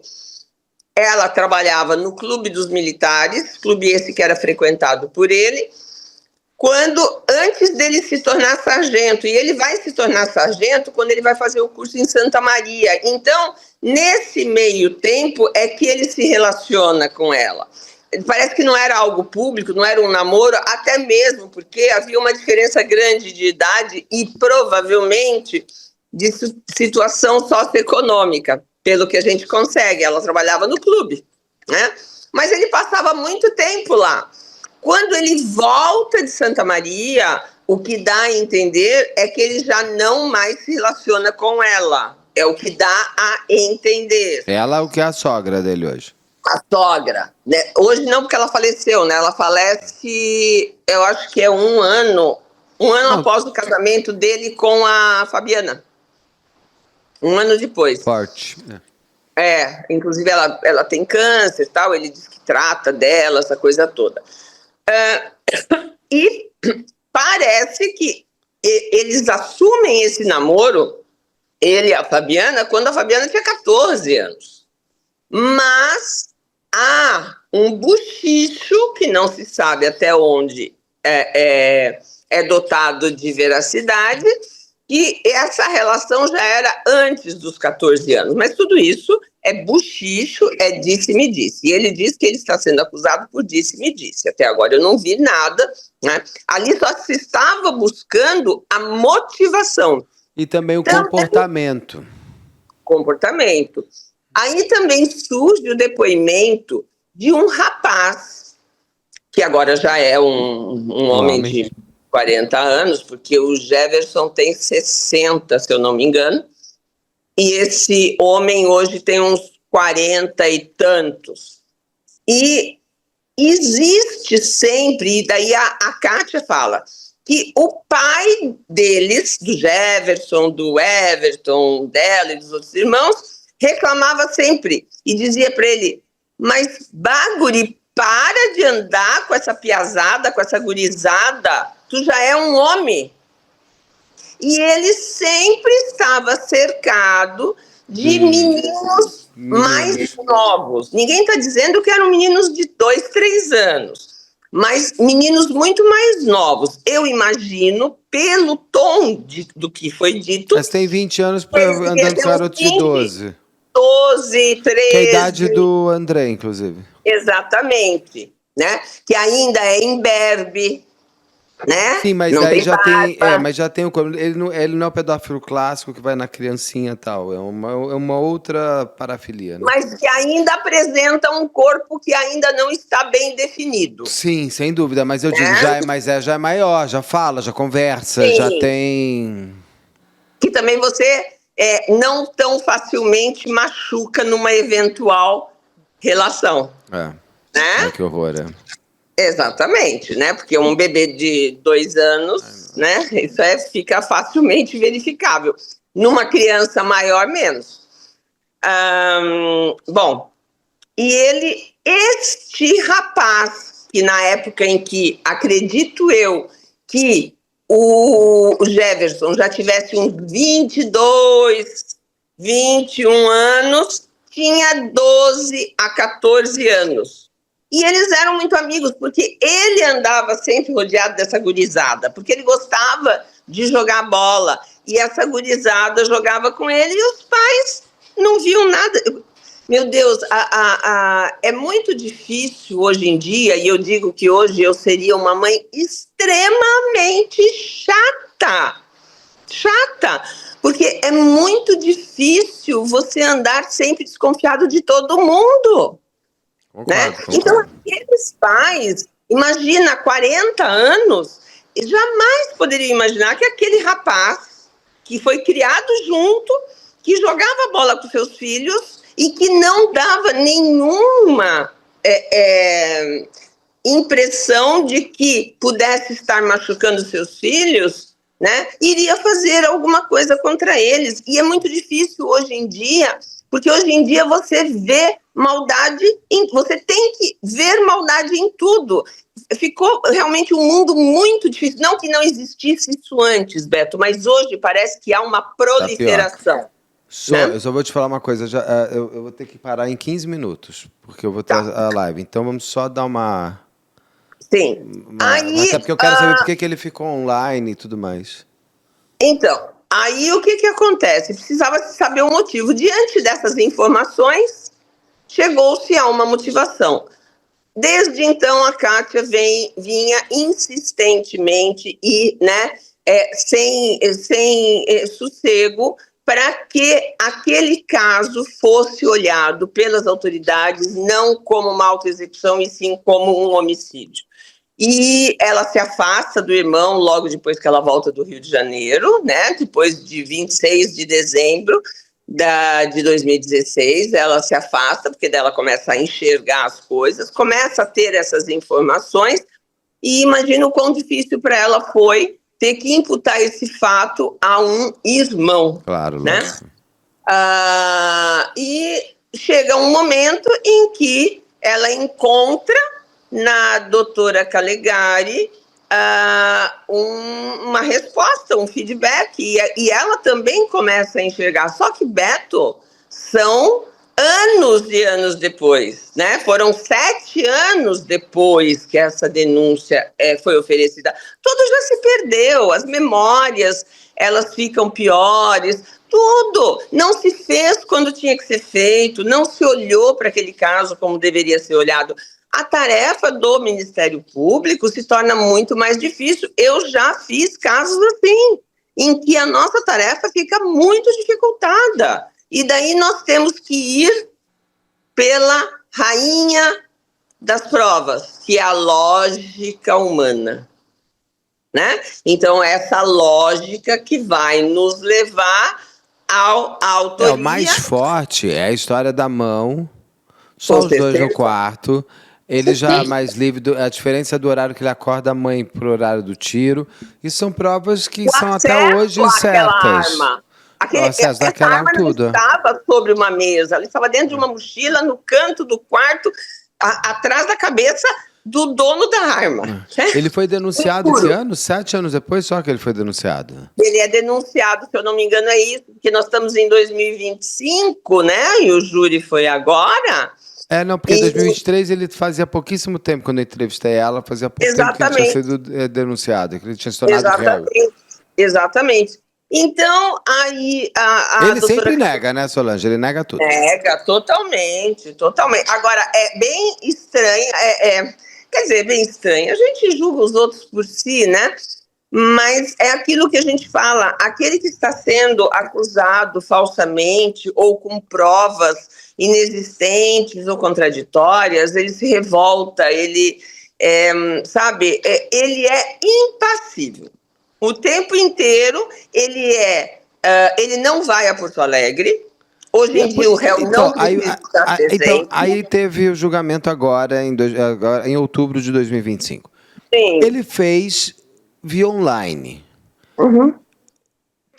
ela trabalhava no Clube dos Militares, clube esse que era frequentado por ele, antes dele se tornar sargento. E ele vai se tornar sargento quando ele vai fazer o curso em Santa Maria. Então, nesse meio tempo é que ele se relaciona com ela. Parece que não era algo público, não era um namoro, até mesmo porque havia uma diferença grande de idade e provavelmente de situação socioeconômica, pelo que a gente consegue. Ela trabalhava no clube, né? Mas ele passava muito tempo lá. Quando ele volta de Santa Maria, o que dá a entender é que ele já não mais se relaciona com ela. É o que dá a entender. Ela é o que é a sogra dele hoje. A sogra, né? Hoje não, porque ela faleceu, né? Ela falece, eu acho que é um ano após o casamento dele com a Fabiana. 1 ano depois. Forte. Inclusive ela tem câncer e tal, ele diz que trata dela, essa coisa toda. E parece que eles assumem esse namoro, ele e a Fabiana, quando a Fabiana tinha 14 anos. Mas há um bochicho que não se sabe até onde é dotado de veracidade, que essa relação já era antes dos 14 anos. Mas tudo isso é bochicho, é disse-me-disse. E ele diz que ele está sendo acusado por disse-me-disse. Até agora eu não vi nada, né? Ali só se estava buscando a motivação. E também o comportamento. Aí também surge o depoimento de um rapaz, que agora já é um homem de 40 anos, porque o Jefferson tem 60, se eu não me engano, e esse homem hoje tem uns 40 e tantos. E existe sempre, e daí a Kátia fala, que o pai deles, do Jefferson, do Everton, dela e dos outros irmãos, reclamava sempre e dizia para ele: mas Baguri, para de andar com essa piazada, com essa gurizada, tu já é um homem. E ele sempre estava cercado de meninos mais novos. Ninguém está dizendo que eram meninos de 2, 3 anos, mas meninos muito mais novos. Eu imagino, pelo tom do que foi dito... Mas tem 20 anos andando com garoto de 12. 12, 13... Que é a idade do André, inclusive. Exatamente, né? Que ainda é imberbe, né? Sim, mas não aí já tem, mas já tem ele não é o pedófilo clássico que vai na criancinha e tal, é uma outra parafilia, né? Mas que ainda apresenta um corpo que ainda não está bem definido. Sim, sem dúvida, mas eu digo, já é maior, já fala, já conversa, sim, já tem... Que também você não tão facilmente machuca numa eventual relação. Né? Que horror, Exatamente, né? Porque um bebê de 2 anos, né? Isso fica facilmente verificável. Numa criança maior, menos. Bom, e este rapaz, que na época em que, acredito eu, que o Jefferson já tivesse uns 22, 21 anos, tinha 12 a 14 anos. E eles eram muito amigos, porque ele andava sempre rodeado dessa gurizada, porque ele gostava de jogar bola, e essa gurizada jogava com ele, e os pais não viam nada. Meu Deus, é muito difícil hoje em dia, e eu digo que hoje eu seria uma mãe extremamente chata, porque é muito difícil você andar sempre desconfiado de todo mundo. Concordo. Então, aqueles pais, imagina, 40 anos, jamais poderiam imaginar que aquele rapaz que foi criado junto, que jogava bola com seus filhos e que não dava nenhuma impressão de que pudesse estar machucando seus filhos, né, iria fazer alguma coisa contra eles. E é muito difícil hoje em dia, porque hoje em dia você vê maldade, você tem que ver maldade em tudo. Ficou realmente um mundo muito difícil. Não que não existisse isso antes, Beto, mas hoje parece que há uma proliferação. Eu só vou te falar uma coisa, eu vou ter que parar em 15 minutos, porque eu vou ter a live. Então vamos só dar uma... Sim. Até porque eu quero saber por que ele ficou online e tudo mais. Então, aí o que acontece? Precisava saber o motivo. Diante dessas informações, chegou-se a uma motivação. Desde então, a Kátia vinha insistentemente e, né, sem sossego, para que aquele caso fosse olhado pelas autoridades não como uma autoexecução, e sim como um homicídio. E ela se afasta do irmão logo depois que ela volta do Rio de Janeiro, né? Depois de 26 de dezembro de 2016, ela se afasta, porque dela começa a enxergar as coisas, começa a ter essas informações, e imagina o quão difícil para ela foi ter que imputar esse fato a um irmão. Claro, né? E chega um momento em que ela encontra na doutora Calegari uma resposta, um feedback, e ela também começa a enxergar. Só que, Beto, são anos e anos depois, né? Foram 7 anos depois que essa denúncia foi oferecida. Tudo já se perdeu, as memórias, elas ficam piores, tudo não se fez quando tinha que ser feito, não se olhou para aquele caso como deveria ser olhado. A tarefa do Ministério Público se torna muito mais difícil. Eu já fiz casos assim, em que a nossa tarefa fica muito dificultada. E daí nós temos que ir pela rainha das provas, que é a lógica humana, né? Então, essa lógica que vai nos levar à autoria. O mais forte é a história da mão, só os dois no quarto. Ele já mais livre, a diferença do horário que ele acorda a mãe pro horário do tiro. E são provas que são até hoje certas. Arma. Essa arma não estava sobre uma mesa, ela estava dentro de uma mochila no canto do quarto, atrás da cabeça do dono da arma. Ele foi denunciado esse ano? 7 anos depois só que ele foi denunciado. Ele é denunciado, se eu não me engano, é isso, porque nós estamos em 2025, né? E o júri foi agora. Não, porque em 2023 ele fazia pouquíssimo tempo, quando eu entrevistei ela, fazia pouco tempo que ele tinha sido denunciado, que ele tinha se tornado réu. Exatamente. Então, aí ele sempre nega, né, Solange? Ele nega tudo. Nega, totalmente. Agora, é bem estranho, quer dizer, bem estranho. A gente julga os outros por si, né? Mas é aquilo que a gente fala, aquele que está sendo acusado falsamente ou com provas inexistentes ou contraditórias, ele se revolta, ele, ele é impassível. O tempo inteiro ele não vai a Porto Alegre. Hoje em dia o réu não precisa estar presente. Então, aí teve o julgamento agora, em outubro de 2025. Sim. Ele fez via online. Uhum.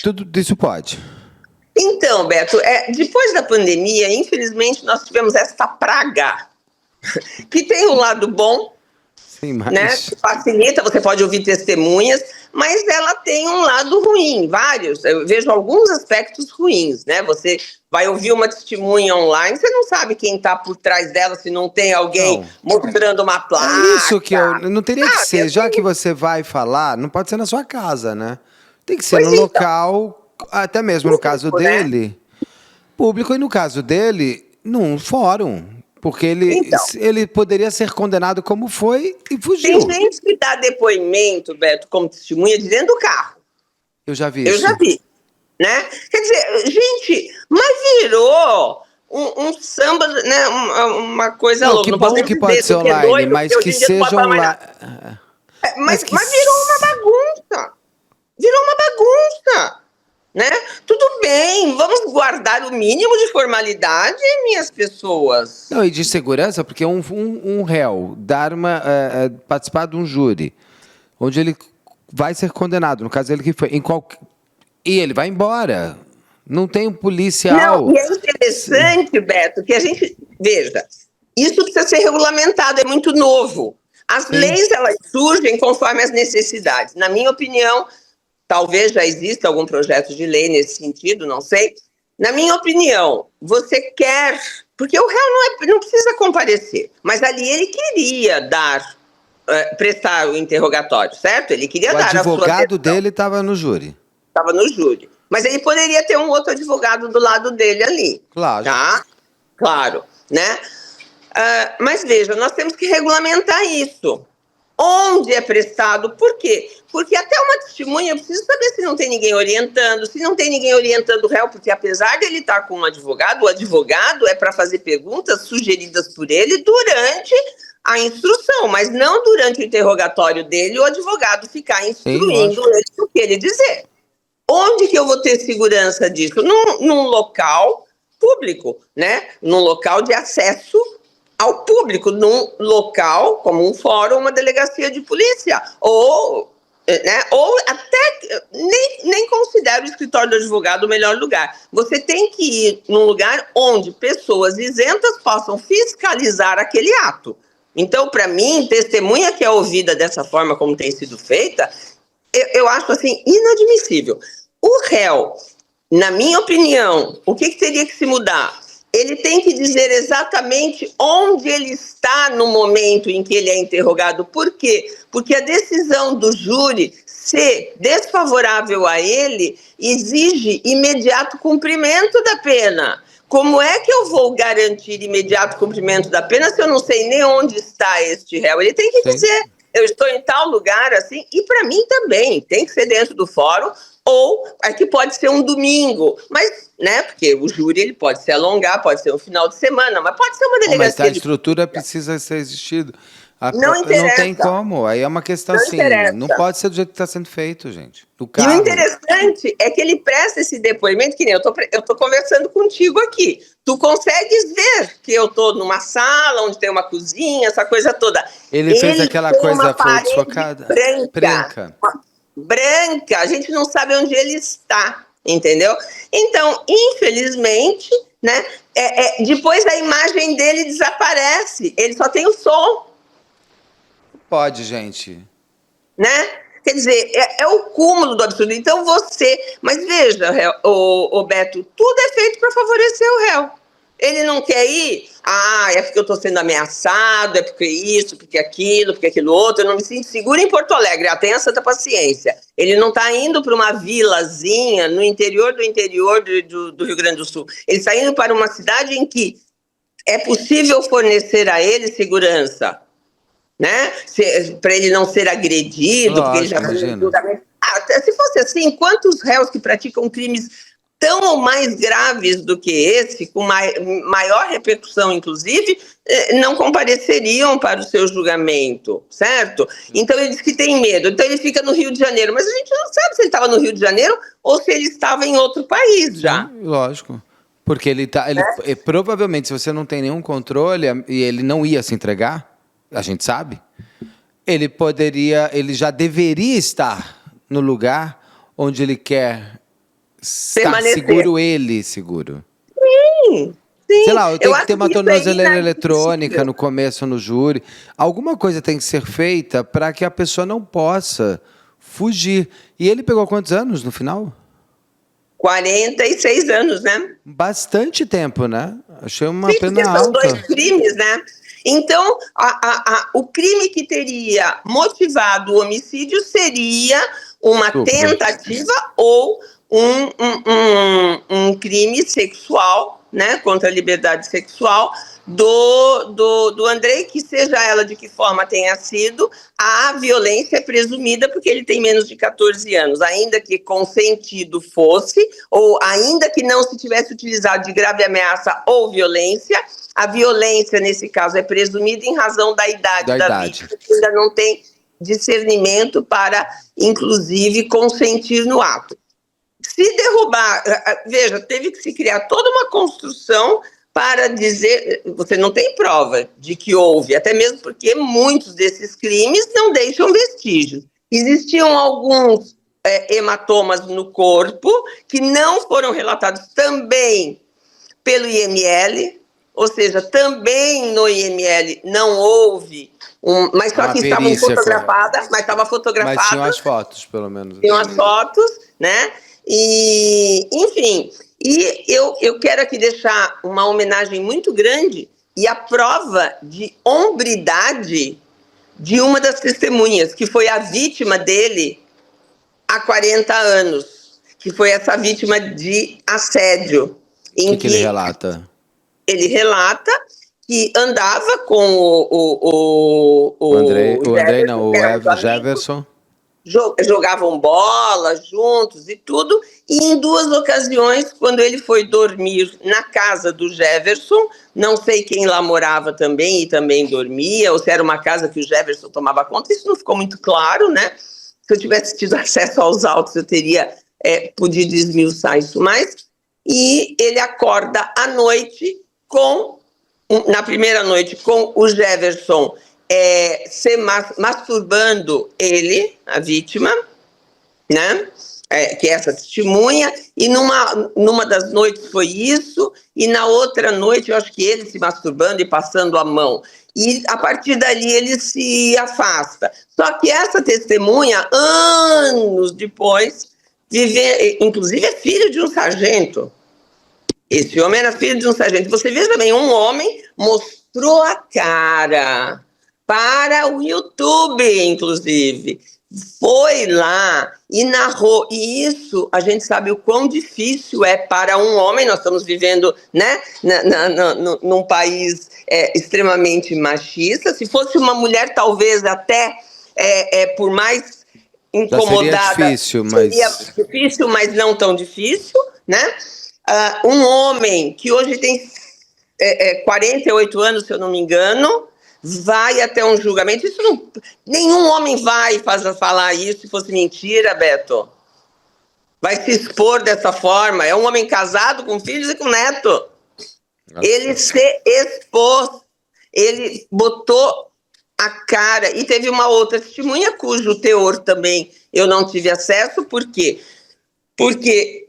Tudo isso pode. Então, Beto, depois da pandemia, infelizmente, nós tivemos esta praga, que tem um lado bom, sim, mas... né, que facilita, você pode ouvir testemunhas, mas ela tem um lado ruim, vários. Eu vejo alguns aspectos ruins, né? Você vai ouvir uma testemunha online, você não sabe quem está por trás dela, se não tem alguém mostrando uma placa. É isso que não teria que ser, já que você vai falar, não pode ser na sua casa, né? Tem que ser no local... Até mesmo no caso dele, público, e no caso dele, num fórum. Porque ele poderia ser condenado como foi e fugiu. Tem gente que dá depoimento, Beto, como testemunha de dentro do carro. Eu já vi isso. Eu já vi, né? Quer dizer, gente, mas virou um samba, né? Uma coisa louca. Que bom que pode ser online, mas que seja online. Mas virou uma bagunça. Virou uma bagunça. né? Tudo bem, vamos guardar o mínimo de formalidade, minhas pessoas. Não, e de segurança, porque um réu participar de um júri, onde ele vai ser condenado, no caso ele que foi, e ele vai embora. Não tem um policial. Não, e é interessante, Beto, que a gente... Veja, isso precisa ser regulamentado, é muito novo. As leis, elas surgem conforme as necessidades. Na minha opinião, talvez já exista algum projeto de lei nesse sentido, não sei. Na minha opinião, você quer... Porque o réu não precisa comparecer, mas ali ele queria prestar o interrogatório, certo? Ele queria dar a sua versão. O advogado dele estava no júri. Estava no júri. Mas ele poderia ter um outro advogado do lado dele ali. Claro. Tá? Claro, né? Mas veja, nós temos que regulamentar isso. Onde é prestado, por quê? Porque até uma testemunha, eu preciso saber se não tem ninguém orientando, se não tem ninguém orientando o réu, porque apesar de ele estar com um advogado, o advogado é para fazer perguntas sugeridas por ele durante a instrução, mas não durante o interrogatório dele, o advogado ficar instruindo ele o que ele dizer. Onde que eu vou ter segurança disso? Num local público, né? Num local de acesso ao público, num local como um fórum, uma delegacia de polícia, ou até nem considero o escritório do advogado o melhor lugar. Você tem que ir num lugar onde pessoas isentas possam fiscalizar aquele ato. Então, para mim, testemunha que é ouvida dessa forma como tem sido feita, eu acho assim inadmissível. O réu, na minha opinião, o que teria que se mudar? Ele tem que dizer exatamente onde ele está no momento em que ele é interrogado. Por quê? Porque a decisão do júri ser desfavorável a ele exige imediato cumprimento da pena. Como é que eu vou garantir imediato cumprimento da pena se eu não sei nem onde está este réu? Ele tem que dizer, eu estou em tal lugar, assim, e para mim também, tem que ser dentro do fórum, ou aqui pode ser um domingo, mas, né, porque o júri ele pode se alongar, pode ser um final de semana, mas pode ser uma delegacia. Mas a estrutura precisa ser existida. Não interessa. Não tem como, aí é uma questão assim, não pode ser do jeito que está sendo feito, gente. E o interessante é que ele presta esse depoimento, que nem eu tô conversando contigo aqui. Tu consegues ver que eu tô numa sala onde tem uma cozinha, essa coisa toda. Ele fez aquela coisa focada branca, a gente não sabe onde ele está, entendeu? Então, infelizmente, né, depois a imagem dele desaparece, ele só tem o som. Pode, gente. Né? Quer dizer, é o cúmulo do absurdo. Então mas veja, o Beto, tudo é feito para favorecer o réu. Ele não quer ir, é porque eu estou sendo ameaçado, é porque isso, porque aquilo outro, eu não me sinto seguro em Porto Alegre, tenha santa paciência. Ele não está indo para uma vilazinha no interior do Rio Grande do Sul. Ele está indo para uma cidade em que é possível fornecer a ele segurança, né? Para ele não ser agredido, porque ele já foi julgamento. Se fosse assim, quantos réus que praticam crimes tão ou mais graves do que esse, com maior repercussão, inclusive, não compareceriam para o seu julgamento, certo? Então ele diz que tem medo, então ele fica no Rio de Janeiro, mas a gente não sabe se ele estava no Rio de Janeiro ou se ele estava em outro país já. Sim, lógico. Porque provavelmente, se você não tem nenhum controle e ele não ia se entregar, a gente sabe, ele já deveria estar no lugar onde ele quer estar seguro. Sim. Sei lá, eu tenho que ter uma tornozeleira eletrônica no começo, no júri. Alguma coisa tem que ser feita para que a pessoa não possa fugir. E ele pegou quantos anos no final? 46 anos, né? Bastante tempo, né? Achei uma pena alta. São 2 crimes, né? Então, o crime que teria motivado o homicídio seria uma tentativa ou um crime sexual, né, contra a liberdade sexual do Andrei, que seja ela de que forma tenha sido, a violência é presumida porque ele tem menos de 14 anos, ainda que consentido fosse, ou ainda que não se tivesse utilizado de grave ameaça ou violência, a violência nesse caso é presumida em razão da idade da vítima, que ainda não tem discernimento para, inclusive, consentir no ato. se derrubar, veja, teve que se criar toda uma construção para dizer, você não tem prova de que houve, até mesmo porque muitos desses crimes não deixam vestígios. Existiam alguns hematomas no corpo que não foram relatados também pelo IML, ou seja, também no IML não houve, mas só que estavam fotografadas, mas estava fotografada. Mas tinham as fotos, pelo menos. Tinham as fotos, né? E, enfim, e eu quero aqui deixar uma homenagem muito grande e a prova de hombridade de uma das testemunhas, que foi a vítima dele há 40 anos, que foi essa vítima de assédio. O que ele relata? Ele relata que andava com o Jefferson. Jogavam bola juntos e tudo, e em 2 ocasiões, quando ele foi dormir na casa do Jefferson, não sei quem lá morava também e também dormia, ou se era uma casa que o Jefferson tomava conta, isso não ficou muito claro, né? Se eu tivesse tido acesso aos autos, eu teria podido esmiuçar isso mais. E ele acorda à noite na primeira noite, com o Jefferson se masturbando ele, a vítima, né? Que é essa testemunha, e numa das noites foi isso, e na outra noite eu acho que ele se masturbando e passando a mão. E a partir dali ele se afasta. Só que essa testemunha, anos depois, inclusive é filho de um sargento. Esse homem era filho de um sargento. Você vê também, um homem mostrou a cara para o YouTube, inclusive. Foi lá e narrou. E isso, a gente sabe o quão difícil é para um homem. Nós estamos vivendo, né, num país extremamente machista. Se fosse uma mulher, talvez até por mais incomodada. Seria difícil, mas não tão difícil, né? Um homem que hoje tem 48 anos, se eu não me engano, vai até um julgamento. Isso não, nenhum homem vai falar isso se fosse mentira, Beto. Vai se expor dessa forma. É um homem casado com filhos e com neto. Nossa. Ele se expôs, ele botou a cara. E teve uma outra testemunha cujo teor também eu não tive acesso. Por quê? Porque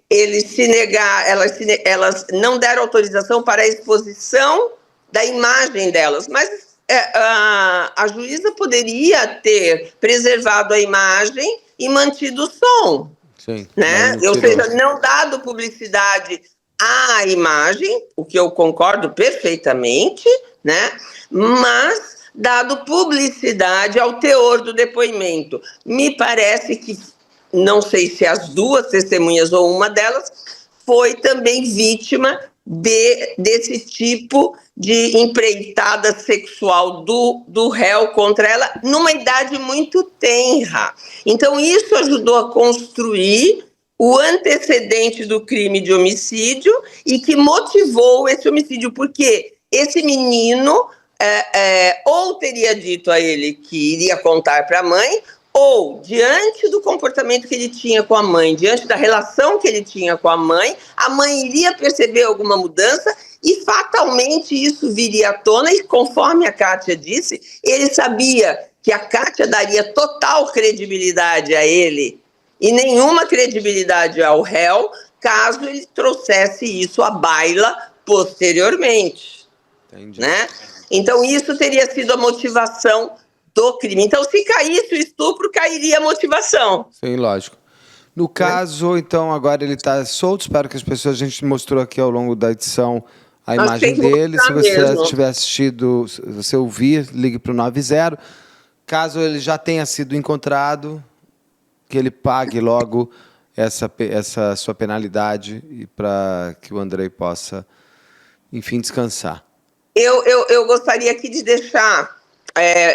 elas não deram autorização para a exposição da imagem delas, mas a juíza poderia ter preservado a imagem e mantido o som. Sim, né? Ou seja, não dado publicidade à imagem, o que eu concordo perfeitamente, né? Mas dado publicidade ao teor do depoimento. Me parece que, não sei se as 2 testemunhas ou uma delas, foi também vítima desse tipo de empreitada sexual do réu contra ela, numa idade muito tenra. Então, isso ajudou a construir o antecedente do crime de homicídio e que motivou esse homicídio, porque esse menino ou teria dito a ele que iria contar para a mãe, ou, diante do comportamento que ele tinha com a mãe, diante da relação que ele tinha com a mãe iria perceber alguma mudança e fatalmente isso viria à tona. E conforme a Kátia disse, ele sabia que a Kátia daria total credibilidade a ele e nenhuma credibilidade ao réu, caso ele trouxesse isso à baila posteriormente. Entendi. Né? Então, isso teria sido a motivação do crime. Então, se caísse o estupro, cairia a motivação. Sim, lógico. No caso, então, agora ele está solto. Espero que as pessoas, a gente mostrou aqui ao longo da edição a imagem dele. Se você tiver assistido, se você ouvir, ligue para o 90. Caso ele já tenha sido encontrado, que ele pague logo essa sua penalidade e para que o Andrei possa, enfim, descansar. Eu gostaria aqui de deixar...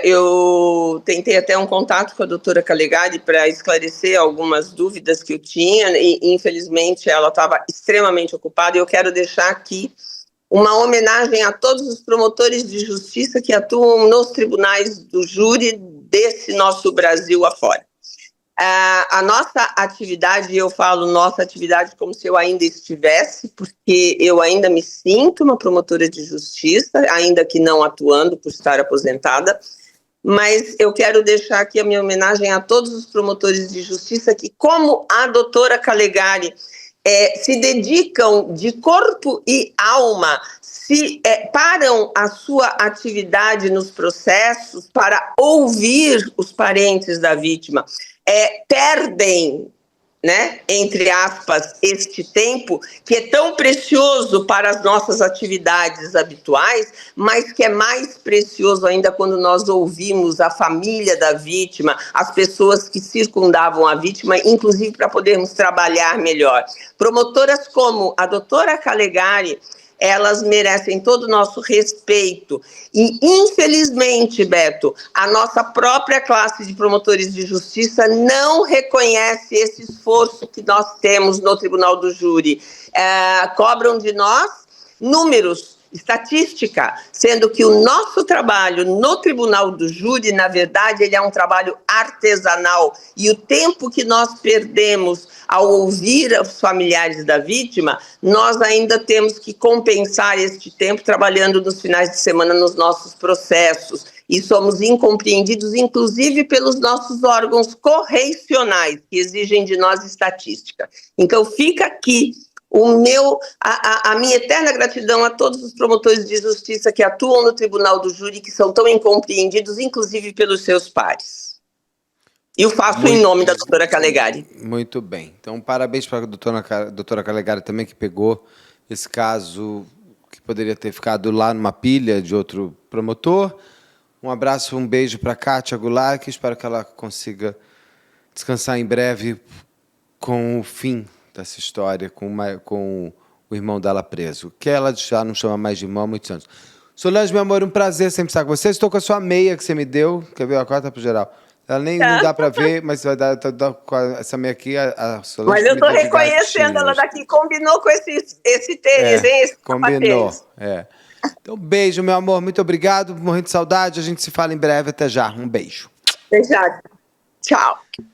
eu tentei até um contato com a doutora Calegari para esclarecer algumas dúvidas que eu tinha e, infelizmente, ela estava extremamente ocupada. E eu quero deixar aqui uma homenagem a todos os promotores de justiça que atuam nos tribunais do júri desse nosso Brasil afora. A nossa atividade, eu falo nossa atividade como se eu ainda estivesse, porque eu ainda me sinto uma promotora de justiça, ainda que não atuando por estar aposentada, mas eu quero deixar aqui a minha homenagem a todos os promotores de justiça que, como a doutora Calegari, se dedicam de corpo e alma, param a sua atividade nos processos para ouvir os parentes da vítima, perdem, né, entre aspas, este tempo que é tão precioso para as nossas atividades habituais, mas que é mais precioso ainda quando nós ouvimos a família da vítima, as pessoas que circundavam a vítima, inclusive para podermos trabalhar melhor. Promotoras como a doutora Calegari, elas merecem todo o nosso respeito. E, infelizmente, Beto, a nossa própria classe de promotores de justiça não reconhece esse esforço que nós temos no Tribunal do Júri. Cobram de nós números, estatística, sendo que o nosso trabalho no Tribunal do Júri, na verdade, ele é um trabalho artesanal. E o tempo que nós perdemos ao ouvir os familiares da vítima, nós ainda temos que compensar este tempo trabalhando nos finais de semana nos nossos processos. E somos incompreendidos, inclusive, pelos nossos órgãos correicionais, que exigem de nós estatística. Então, fica aqui a minha eterna gratidão a todos os promotores de justiça que atuam no Tribunal do Júri, que são tão incompreendidos, inclusive pelos seus pares. E o faço em nome da doutora Calegari. Muito bem. Então, parabéns para a doutora Calegari também, que pegou esse caso que poderia ter ficado lá numa pilha de outro promotor. Um abraço, um beijo para a Kátia Goulart, que espero que ela consiga descansar em breve com o fim dessa história, com o irmão dela preso, que ela já não chama mais de irmão há muitos anos. Solange, meu amor, um prazer sempre estar com você. Estou com a sua meia que você me deu. Quer ver? A corta para o geral. Ela nem não dá para ver, mas vai dar com essa meia aqui, a Solange. Mas eu estou reconhecendo ela daqui. Combinou com esse tênis, hein? Esse combinou, Então, beijo, meu amor. Muito obrigado. Morrendo de saudade. A gente se fala em breve. Até já. Um beijo. Até já. Tchau.